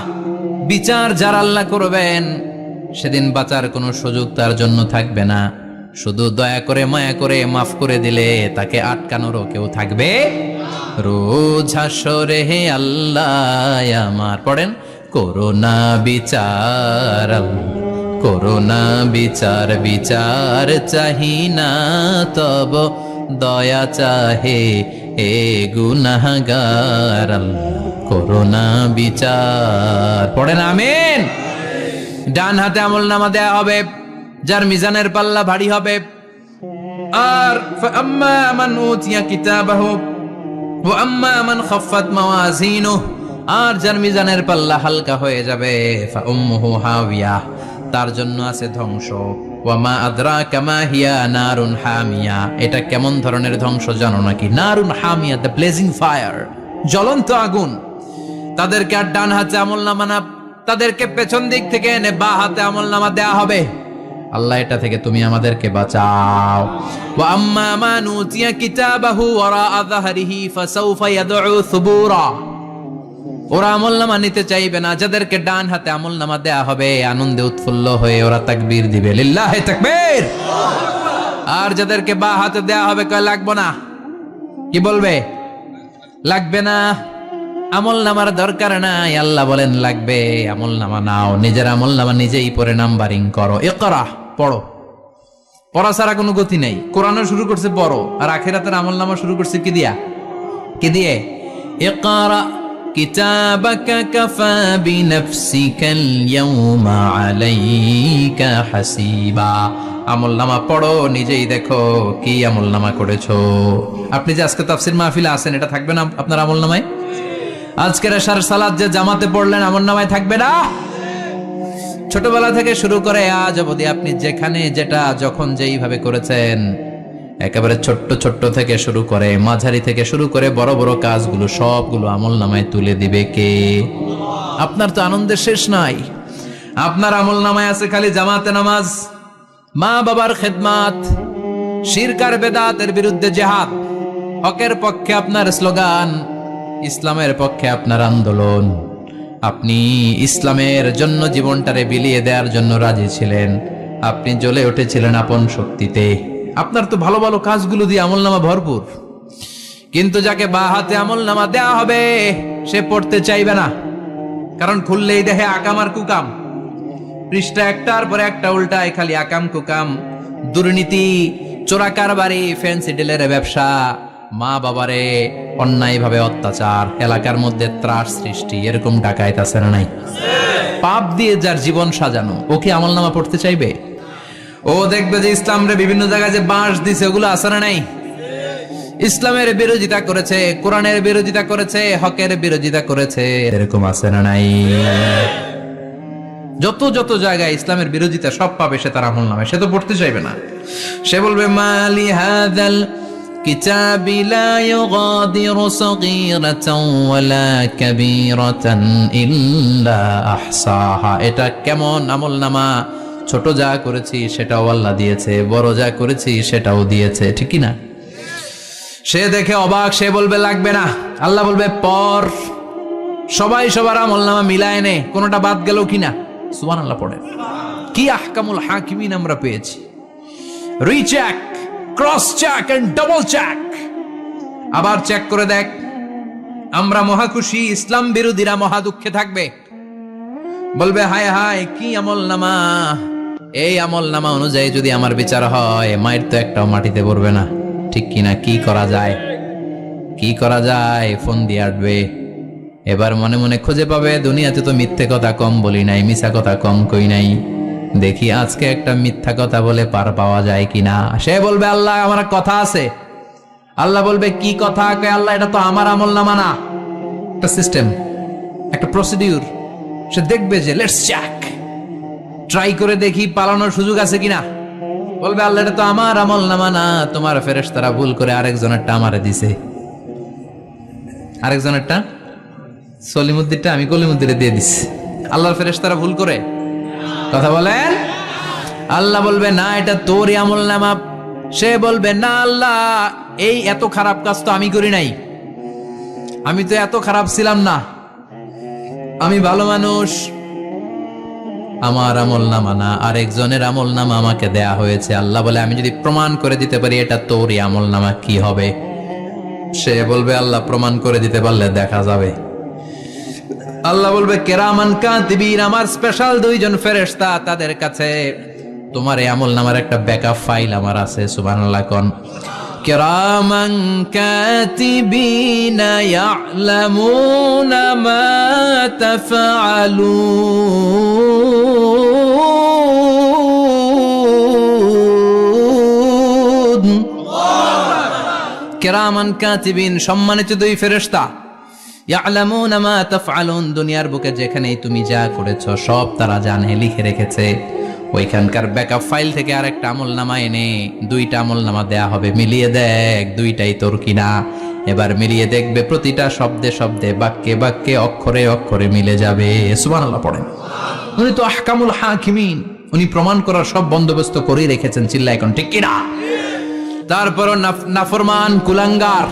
বিচার যারা আল্লাহ করবেন সেদিন বাঁচার কোনো সুযোগ তার জন্য থাকবে না। শুধু দয়া করে মায়া করে মাফ করে দিলে তাকে আটকানোরও কেউ থাকবে। রোজ হাসরে হে আল্লাহ আমার, পড়েন, করোনা বিচার, করোনা বিচার, বিচার চাহি না তব দয়া চাহে এ গুনাহগার, করোনা বিচার। পড়েন আমিন। ডান হাতে আমলনামা দেয়া হবে যার মিজানের পাল্লা ভারী হবে। আর ফাআম্মা মান উতিয়া কিতাবাহু ওয়া আম্মা মান খাফফাত মাওয়াজিনুহু, আর যার মিজানের পাল্লা হালকা হয়ে যাবে, ফাউম্মুহু হাওিয়া, তার জন্য আছে ধ্বংস। ওয়া মা আদরাকা মা হিয়া নারুন হামিয়া, এটা কেমন ধরনের ধ্বংস জানো নাকি? নারুন হামিয়া, দ্য ব্লেজিং ফায়ার, জ্বলন্ত আগুন। তাদেরকে আর ডান হাতে আমলনামা না, তাদেরকে পেছন দিক থেকে এনে বা হাতে আমলনামা দেয়া হবে। আল্লাহ এটা থেকে তুমি আমাদেরকে বাঁচাও। ওয়া আম্মা মান উতিয়া কিতাবাহু ওয়ারা যাহরিহি ফাসাউফা ইয়াদউ সুবুরা, ওরা আমলনামা নিতে চাইবে না। যাদেরকে ডান হাতে আমলনামা দেয়া হবে আনন্দে উৎফুল্ল হয়ে ওরা তাকবীর দিবে, লিল্লাহি তাকবীর। আর যাদেরকে বা হাতে দেয়া হবে কয় লাগবে না, কি বলবে? লাগবে না, আমলনামার দরকার নাই। আল্লাহ বলেন লাগবে, আমলনামা নাও, নিজের আমলনামা নিজেই পড়ে নাম্বারিং করো। ইকরা, পড়ো। পড়া ছাড়া কোনো গতি নেই। কোরআনও শুরু করছে পড়ো, আর আখিরাতের আমলনামা শুরু করছে কি দিয়া? কি দিয়ে? ইকরা কিতাবাকা কাফা বিনাফসিকাল ইয়াউমা আলাইকা হাসিবা। আমলনামা পড়ো, নিজেই দেখো কি আমলনামা করেছো। আপনি যে আজকে তাফসীর মাহফিলে আছেন, এটা থাকবে না আপনার আমলনামায়? আজকের এশার সালাত যে জামাতে পড়লেন, আমলনামায় থাকবে না? ছোটবেলা থেকে শুরু করে আজ অবধি আপনি যেখানে যেটা যখন যেইভাবে করেছেন, একেবারে ছোট্ট ছোট্ট থেকে শুরু করে মাঝারি থেকে শুরু করে বড় বড় কাজগুলো সবগুলো আমলনামায় তুলে দিবে কে? আপনার তো আনন্দের শেষ নাই। আপনার আমলনামায় আছে খালি জামাতে নামাজ, মা বাবার খেদমাত, শিরক আর বেদাতের বিরুদ্ধে জিহাদ, হকের পক্ষে আপনার স্লোগান, ইসলামের পক্ষে আপনার আন্দোলন। আপনি ইসলামের জন্য জীবনটারে বিলিয়ে দেওয়ার জন্য রাজি ছিলেন। আপনি জ্বলে উঠেছিলেন আপন শক্তিতে। আপনার তো ভালো ভালো কাজগুলো দিয়ে আমলনামা ভরপুর। কিন্তু যাকে বা হাতে আমলনামা দেয়া হবে সে পড়তে চাইবে না, কারণ খুললেই দেখে আকাম আর কুকাম, পৃষ্ঠা একটার পরে একটা উল্টায় খালি আকাম কুকাম, দুর্নীতি, চোরা কারবারি, ফ্যান্সি ডিলের ব্যবসা, মা বাবারে অন্যায়ভাবে অত্যাচার, এলাকার মধ্যে ত্রাস সৃষ্টি, এরকম ডাকায়েত আছে না নাই? পাপ দিয়ে যার জীবন সাজানো, ও কি আমলনামা পড়তে চাইবে? ও দেখবে যে ইসলামরে বিভিন্ন জায়গায় যে বাঁশ দিছে ওগুলো আছে না নাই? ইসলামের বিরোধিতা করেছে, কোরআনের বিরোধিতা করেছে, হকের বিরোধিতা করেছে, এরকম আছে না নাই? যত যত জায়গায় ইসলামের বিরোধিতা সব পাবে সে তার আমলনামায়, সে তো পড়তে চাইবে না। সে বলবে মালি হাযাল কিতাবি লা ইউগাদিরু সাগীরাতান ওয়ালা কাবীরাতান ইল্লা আহসাহা। এটা কেমন আমলনামা, ছোট যা করেছি সেটাও আল্লাহ দিয়েছে, বড় যা করেছি সেটাও দিয়েছে, ঠিক কি না? সে দেখে অবাক, সে বলবে লাগবে না। আল্লাহ বলবে পর, সবাই সবার আমলনামা মিলায় নে, কোনটা বাদ গেল কিনা। সুবহানাল্লাহ পড়ে। কি আহকামুল হাকিমিন আমরা পেয়েছি। Recheck, cross check and double check, আবার চেক করে দেখ। আমরা মহা খুশি, ইসলাম বিরোধীরা মহা দুঃখে থাকবে, বলবে হায় হায় কি আমলনামা, এই আমলনামা অনুযায়ী যদি আমার বিচার হয় মায়ের তো একটাও মাটিতে পড়বে না, ঠিক কিনা? কি করা যায়, কি করা যায়? ফোন দিয়ে আটবে। এবার মনে মনে খুঁজে পাবে দুনিয়াতে তো মিথ্যে কথা কম বলি নাই, মিছা কথা কম কই নাই, দেখি আজকে একটা মিথ্যা কথা বলে পার পাওয়া যায় কিনা। সে বলবে আল্লাহ আমার কথা আছে, আল্লাহ বলবে কি কথা, কয় আল্লাহ এটা তো আমার আমল নামা না, একটা সিস্টেম, একটা প্রসিডিউর। সে দেখবে যে লেটস চেক, ট্রাই করে দেখি পালানোর সুযোগ আছে কিনা। বলবে আল্লাহ এটা তো আমার আমল নামা না, তোমার ফেরেশতারা ভুল করে আরেকজনেরটা আমারে দিছে। আরেকজনেরটা সলিমুদ্দিনটা আমি কলিমুদ্দিনে দিয়ে দিছি, আল্লাহর ফেরেশতারা ভুল করে। কথা বলেন। আল্লাহ বলবে না এটা তোরই আমল নামা। সে বলবে না আল্লাহ, এই এত খারাপ কাজ তো আমি করি নাই, আমি তো এত খারাপ ছিলাম না, আমি ভালো মানুষ। আমার আমল নামা না, আরেকজনের আমল নামা আমাকে দেয়া হয়েছে। আল্লাহ বলে আমি যদি প্রমাণ করে দিতে পারি এটা তোরই আমল নামা, কি হবে? সে বলবে আল্লাহ প্রমাণ করে দিতে পারলে দেখা যাবে। আল্লাহ বলবে কেরামান কাতিবিন, আমার স্পেশাল দুইজন ফেরেশতা, তাদের কাছে তোমার এই আমল নামার একটা ব্যাকআপ ফাইল আমার আছে। সুবহানাল্লাহ কোন। কেরামান কাতিবিন ইয়ালামুনা মা তাফআলুন। কেরামান কাতিবিন, সম্মানিত দুই ফেরেশতা, ইয়ালামুনা মা তাফআলুন, দুনিয়ার বুকে যেখানেই তুমি যা করেছো সব তারা জানে, লিখে রেখেছে। ওইখানকার ব্যাকআপ ফাইল থেকে আরেকটা আমলনামা এনে দুইটা আমলনামা দেয়া হবে, মিলিয়ে দেখ দুইটাই তোর কিনা। এবার মিলিয়ে দেখবে প্রতিটা শব্দে শব্দে, বাক্যে বাক্যে, অক্ষরে অক্ষরে মিলে যাবে। সুবহানাল্লাহ পড়েন। উনি তো আহকামুল হাকিমিন, উনি প্রমাণ করার সব বন্দোবস্ত করেই রেখেছেন। চিল্লা এখন ঠিক কিনা? তারপরও নাফরমান কুলাঙ্গার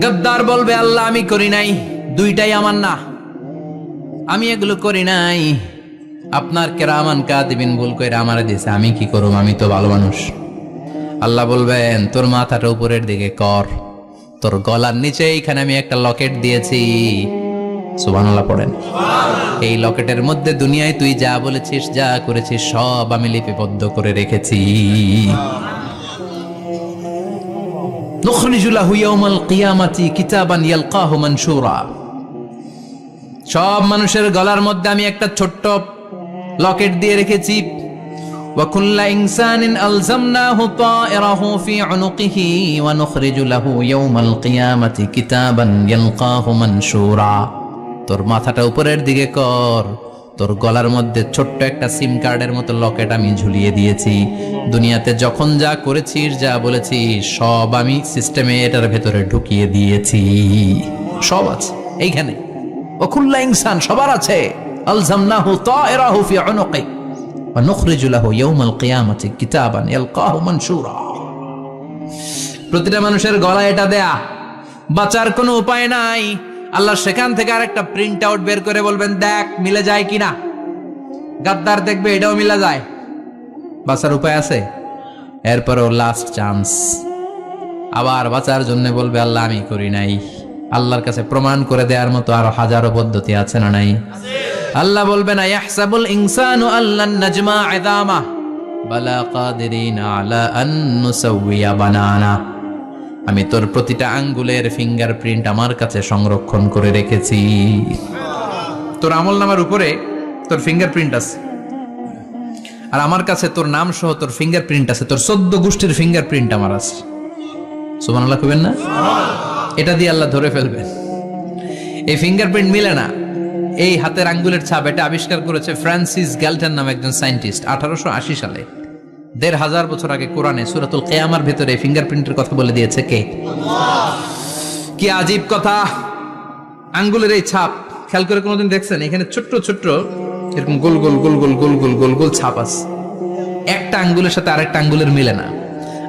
গদ্দার বলবে আল্লাহ আমি করি নাই, দুইটাই আমার না, আমি এগুলো করি নাই, আপনার কেরামান কাতিবিন ভুল কইরা আমারে দিয়েছে, আমি কি করব, আমি তো ভালো মানুষ। আল্লাহ বলবেন তোর মাথাটা উপরের দিকে কর, তোর গলার নিচে এইখানে আমি একটা লকেট দিয়েছি। সুবহানাল্লাহ পড়েন। এই লকেটের মধ্যে দুনিয়ায় তুই যা বলেছিস, যা করেছিস সব আমি লিপিবদ্ধ করে রেখেছি। নুখরিজু লাহু ইয়াওমাল কিয়ামাতি কিতাবান ইয়ালকাহু মানশুরা, সব মানুষের গলার মধ্যে আমি একটা ছোট্ট লকেট দিয়ে রেখেছি। ওয়া কুল্লা ইনসানিন আলজামনাহু তায়রাহু ফি উনুকিহি ওয়া নুখরিজু লাহু ইয়াওমাল কিয়ামাতি কিতাবান ইয়ালকাহু মানশুরা। তোর মাথাটা উপরের দিকে কর, তোর গলার মধ্যে ছোট্ট একটা সিম কার্ডের মতো লকেট আমি ঝুলিয়ে দিয়েছি। দুনিয়াতে যখন যা করেছিস, যা বলেছিস সব আমি সিস্টেমে এটার ভেতরে ঢুকিয়ে দিয়েছি, সব আছে এইখানে। ওকুল্লা ইনসান, সবার আছে। আলজামনাহু তায়রাহু ফি উনুকি ওয়া নুখরিজু লাহু ইয়াওমাল কিয়ামাতি কিতাবান ইয়ালকাহু মানশুরা। প্রতিটা মানুষের গলায় এটা দেয়া, বাঁচার কোনো উপায় নাই। আল্লাহ সেখান থেকে আরেকটা প্রিন্ট আউট বের করে বলবেন দেখ মিলে যায় কিনা। গাদ্দার দেখবে এটাও মিলে যায়, বাঁচার উপায় আছে। এরপরও লাস্ট চান্স, আবার বাঁচার জন্য বলবে আল্লাহ আমি করি নাই। আল্লাহর কাছে প্রমাণ করে দেওয়ার মতো আরো হাজারো পদ্ধতি আছে না নাই? আল্লাহ বলবেন ইয়াহসাবুল ইনসানু আল্লান নাজমা ইযামা বালা কাদিরিন আলা আন নুসাউইয়া বানানা। আমি তোর প্রতিটা আঙ্গুলের ফিঙ্গারপ্রিন্ট আমার কাছে সংরক্ষণ করে রেখেছি। তোর আমলনামার উপরে তোর ফিঙ্গারপ্রিন্ট আছে, আর আমার কাছে তোর নাম সহ তোর ফিঙ্গারপ্রিন্ট আছে, তোর 14 গোষ্ঠীর ফিঙ্গারপ্রিন্ট আমার আছে। সুবহানাল্লাহ কইবেন না? এটা দিয়ে আল্লাহ ধরে ফেলবেন। এই ফিঙ্গারপ্রিন্ট মিলে না, এই হাতের আঙ্গুলের ছাপ, এটা আবিষ্কার করেছে ফ্রান্সিস গ্যালটন নামে একজন সায়েন্টিস্ট 1880 সালে। 1500 বছর আগে কোরআনে সূরাতুল কিয়ামার ভিতরে ফিঙ্গারপ্রিন্টের কথা বলে দিয়েছে কে? কি আজীব কথা! আঙ্গুলের এই ছাপ খেয়াল করে কোনোদিন দেখছেন? এখানে ছোট্ট ছোট্ট এরকম গোল গোল গোল গোল গোল গোল গোল গোল ছাপ আছে, একটা আঙ্গুলের সাথে আরেকটা আঙ্গুলের মিলে না।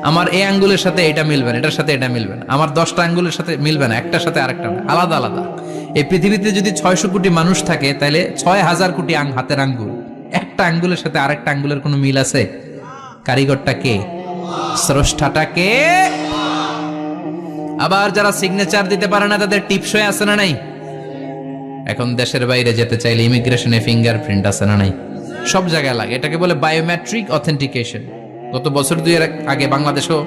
আমার এই আঙ্গুলের সাথে এটা মিলবে না, এটার সাথে এটা মিলবে না, আমার 10টা আঙ্গুলের সাথে মিলবে না, একটার সাথে আরেকটা না, আলাদা আলাদা। এই পৃথিবীতে যদি 600 কোটি মানুষ থাকে তাহলে 6000 কোটি হাতের আঙ্গুল, একটা আঙ্গুলের সাথে আরেকটা আঙ্গুলের কোনো মিল আছে? কারিগরটা কে? স্রষ্টাটা কে? আবার যারা সিগনেচার দিতে পারে না তাদের টিপসই আছে না নাই? এখন দেশের বাইরে যেতে চাইলে ইমিগ্রেশনে ফিঙ্গারপ্রিন্ট আছে না নাই? সব জায়গায় লাগে, এটাকে বলে বায়োমেট্রিক অথেন্টিকেশন। গত বছর 2 আগে বাংলাদেশও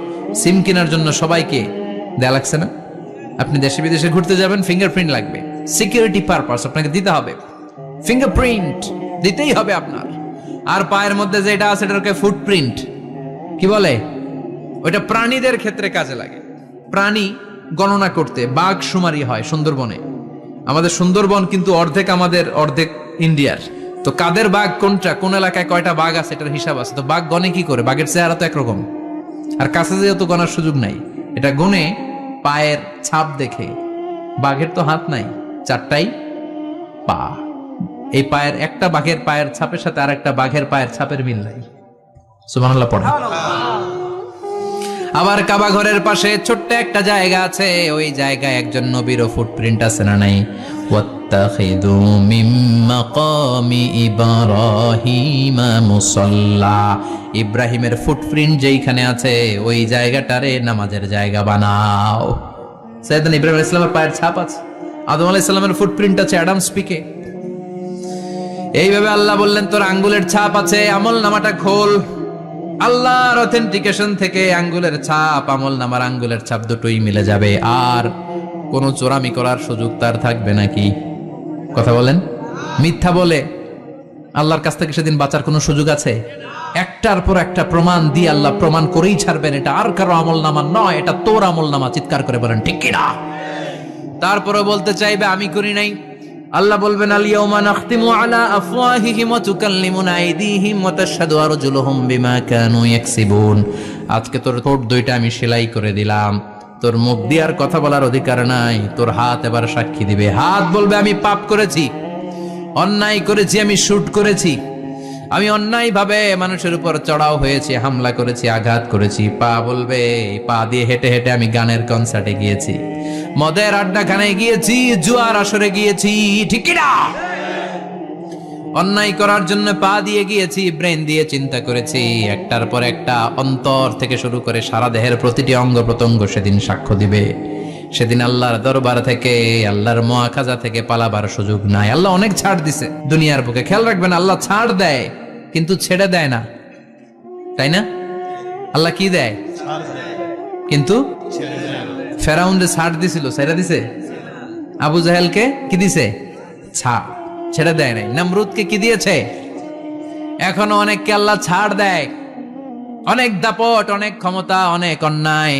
সিম কেনার জন্য সবাইকে দেয়া লাগছে না? আপনি দেশে বিদেশে ঘুরতে যাবেন, ফিঙ্গারপ্রিন্ট লাগবে, সিকিউরিটি পারপাস আপনাকে দিতে হবে, ফিঙ্গারপ্রিন্ট দিতেই হবে আপনার। আর পায়ের মধ্যে যেটা আছে এটাকে ফুটপ্রিন্ট কি বলে? ওইটা প্রাণীদের ক্ষেত্রে কাজে লাগে। প্রাণী গণনা করতে বাঘ শুমারি হয় সুন্দরবনে। আমাদের সুন্দরবন কিন্তু অর্ধেক আমাদের, অর্ধেক ইন্ডিয়ার। তো কাদের বাঘ কোনটা, কোন এলাকায় কয়টা বাঘ আছে এটার হিসাব আছে। তো বাঘ গনে কি করে? বাঘের চেহারা তো একরকম, আর কাছে যেহেতু তো গনার সুযোগ নাই। এটা গনে পায়ের ছাপ দেখে। বাঘের তো হাত নাই, 4টাই পা। এই পায়ের একটা বাঘের পায়ের ছাপের সাথে আর একটা বাঘের পায়ের ছাপের মিল নাই। সুবহানাল্লাহ পড়ে। আবার কাবা ঘরের পাশে ছোট্ট একটা জায়গা আছে, ওই জায়গায় একজন নবীরও ফুটপ্রিন্ট আছে না নাই? ওয়াত্তাখিযু মিন মাকামি ইব্রাহিমা মুসাল্লা। ইব্রাহিমের ফুটপ্রিন্ট যেইখানে আছে ওই জায়গাটারে নামাজের জায়গা বানাও। সাইয়েদনা ইব্রাহিম আলাইহিস সালামের পায়ের ছাপ আছে, আদম আলাইহিস সালামের ফুটপ্রিন্ট আছে অ্যাডামস পিকে। এইভাবে আল্লাহ বললেন তোর আঙ্গুলের ছাপ আছে, আমল নামাটা খোল। আল্লাহর অথেন্টিকেশন থেকে আঙ্গুলের ছাপ, আমল নামার আঙ্গুলের ছাপ দুটোই মিলে যাবে, আর কোনো চোরামি করার সুযোগ তার থাকবে নাকি? কথা বলেন। মিথ্যা বলে আল্লাহর কাছ থেকে সেদিন বাঁচার কোনো সুযোগ আছে? একটার পর একটা প্রমাণ দিয়ে আল্লাহ প্রমাণ করেই ছাড়বেন, এটা আর কারো আমল নামা নয়, এটা তোর আমল নামা। চিৎকার করে বলেন ঠিক কিনা? তারপরে বলতে চাইবে আমি করি নাই। আল্লাহ বলবেন আল ইয়াউমা নাখতিমু আলা আফওয়াহিহিম ওয়া তুকাল্লিমুনা আইদিহিম ওয়া তাশহাদু আরজুলুহুম বিমা কানু ইয়াকসিবুন। আজকে তোর ঠোঁট দুইটা আমি সেলাই করে দিলাম, তোর মুখ দিয়ে আর কথা বলার অধিকার নাই। তোর হাত এবার সাক্ষী দিবে। হাত বলবে আমি পাপ করেছি, অন্যায় করেছি, আমি শুট করেছি, আমি অন্যায় ভাবে মানুষের উপর চড়াও হয়েছি, হামলা করেছি, আঘাত করেছি। পা বলবে, পা দিয়ে হেঁটে হেঁটে আমি গানের কনসার্টে গিয়েছি, মদের আড্ডাখানায় গিয়েছি, জুয়ার আসরে গিয়েছি, ঠিক কিনা? অন্যায় করার জন্য পা দিয়ে গিয়েছি, ব্রেন দিয়ে চিন্তা করেছি। একটার পর একটা অন্তর থেকে শুরু করে সারা দেহের প্রতিটি অঙ্গ প্রত্যঙ্গ সেদিন সাক্ষ্য দিবে। সেদিন আল্লাহর দরবার থেকে, আল্লাহর মুআখাজা থেকে পালাবার সুযোগ নাই। আল্লাহ অনেক ছাড় দিছে দুনিয়ার বুকে। খেয়াল রাখবেন, আল্লাহ ছাড় দেয় কিন্তু ছেড়ে দেয় না, তাই না? আল্লাহ কি দেয়? কিন্তু ফেরাউনরে ছাড় দিছিল, ছেড়ে দিছে? আবু জাহেলকে কি দিছে? ছাড়, ছেড়ে দেয় নাই। নমরুদকে কি দিয়েছে? এখনো অনেককে আল্লাহ ছাড় দেয়। অনেক দাপট, অনেক ক্ষমতা, অনেক অন্যায়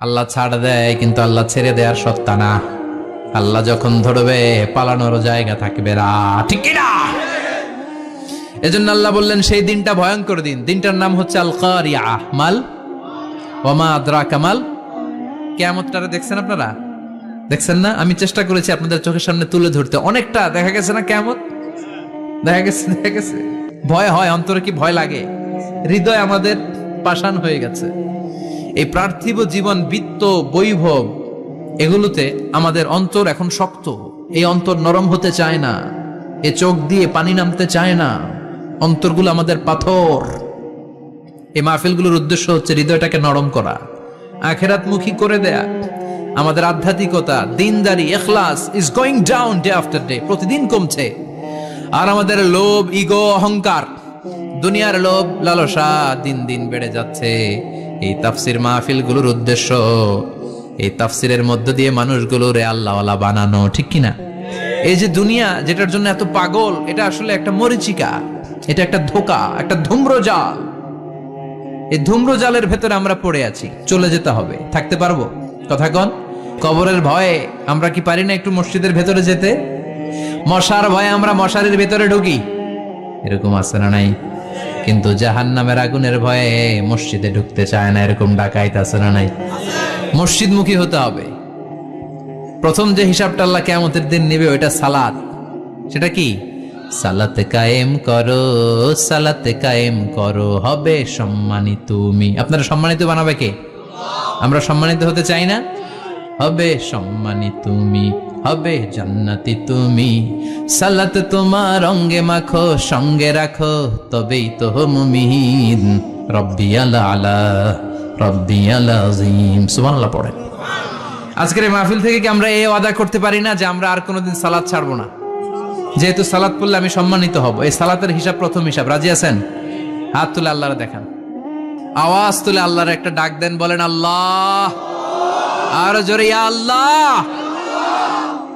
আল্লাহ ছাড় দেয়, কিন্তু আল্লাহ ছেড়ে দেওয়ার সত্তা না। আল্লাহ যখন ধরবে পালানোর জায়গা থাকবে না, ঠিক কিনা? এজন্য আল্লাহ বললেন সেই দিনটা ভয়ঙ্কর দিন। দিনটার নাম হচ্ছে আল কারিয়া। মাল ওয়া মা আদরাকা মাল। কিয়ামতটারে দেখছেন আপনারা? দেখছেন না? আমি চেষ্টা করেছি আপনাদের চোখের সামনে তুলে ধরতে। অনেকটা দেখা গেছে না কিয়ামত? দেখা গেছে। ভয় হয়, অন্তরে কি ভয় লাগে? হৃদয় আমাদের পাষাণ হয়ে গেছে। এই পার্থিব জীবন, বিত্ত, বৈভব, এগুলোতে আমাদের অন্তর এখন শক্ত। এই অন্তর নরম হতে চায় না, এ চোখ দিয়ে পানি নামতে চায় না, অন্তরগুলো আমাদের পাথর। এই মাহফিলগুলোর উদ্দেশ্য হচ্ছে হৃদয়টাকে নরম করা, আখিরাতমুখী করে দেয়া। আমাদের আধ্যাত্মিকতা, দিনদারি, ইখলাস is going down day after day, প্রতিদিন কমছে। আর আমাদের লোভ, ইগো, অহংকার, দুনিয়ার লোভ, লালসা দিন দিন বেড়ে যাচ্ছে। এই তাফসির মাহফিলগুলোর উদ্দেশ্য এই তাফসিরের মধ্য দিয়ে মানুষগুলোরে আল্লাহওয়ালা বানানো, ঠিক কিনা? এই যে দুনিয়া যেটার জন্য এত পাগল, এটা আসলে একটা মরিচিকা, এটা একটা ধোঁকা, একটা ধূম্রজাল। এই ধূম্রজালের ভেতরে আমরা পড়ে আছি, চলে যেতে হবে। থাকতে পারবো? কথা কন। কবরের ভয়ে আমরা কি পারি না একটু মসজিদের ভেতরে যেতে? মশার ভয়ে আমরা মশারির ভেতরে ঢুকি, এরকম আছে না নাই? কিন্তু জাহান্নামের আগুনের ভয়ে মসজিদে ঢুকতে চায় না, এরকম ডাকাইত আছে না নাই? মসজিদমুখী হতে হবে। প্রথম যে হিসাবটা আল্লাহ কিয়ামতের দিন নেবে ওইটা সালাত। সেটা কি? সালাত কায়েম করো, সালাত কায়েম করো, হবে সম্মানিত তুমি। আপনারা সম্মানিত বানাবে কে? আমরা সম্মানিত হতে চাই না? হবে সম্মানিত তুমি, হবে জান্নাতি তুমি। সালাত তোমার অঙ্গে মাখো, সঙ্গে রাখো, তবেই তো মুমিন। রব্বিয়াল আলা, রব্বিয়াল আযীম। সুবহানাল্লাহ পড়ে। আজকের এই মাহফিল থেকে কি আমরা এই ওয়াদা করতে পারি না যে আমরা আর কোনোদিন সালাত ছাড়বো না? যেহেতু সালাত পড়লে আমি সম্মানিত হব, এই সালাতের হিসাব প্রথম হিসাব। রাজি আছেন? হাত তুলে আল্লাহরে দেখান, আওয়াজ তুলে আল্লাহর একটা ডাক দেন, বলেন আল্লাহ। আর জোরে ইয়া আল্লাহ।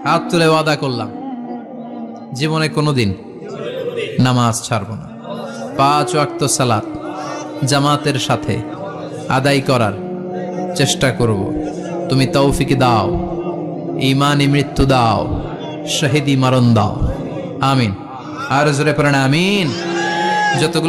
হাত তুলে ওয়াদা করলাম জীবনে কোনোদিন নামাজ ছাড়বো না। 5 ওয়াক্ত সালাত জামাতের সাথে আদায় করার চেষ্টা করব। তুমি তৌফিক দাও, ঈমানি মৃত্যু দাও, শহীদি মরণ দাও। আমিন। আর জোরে পড়েন আমিন। যতগুলো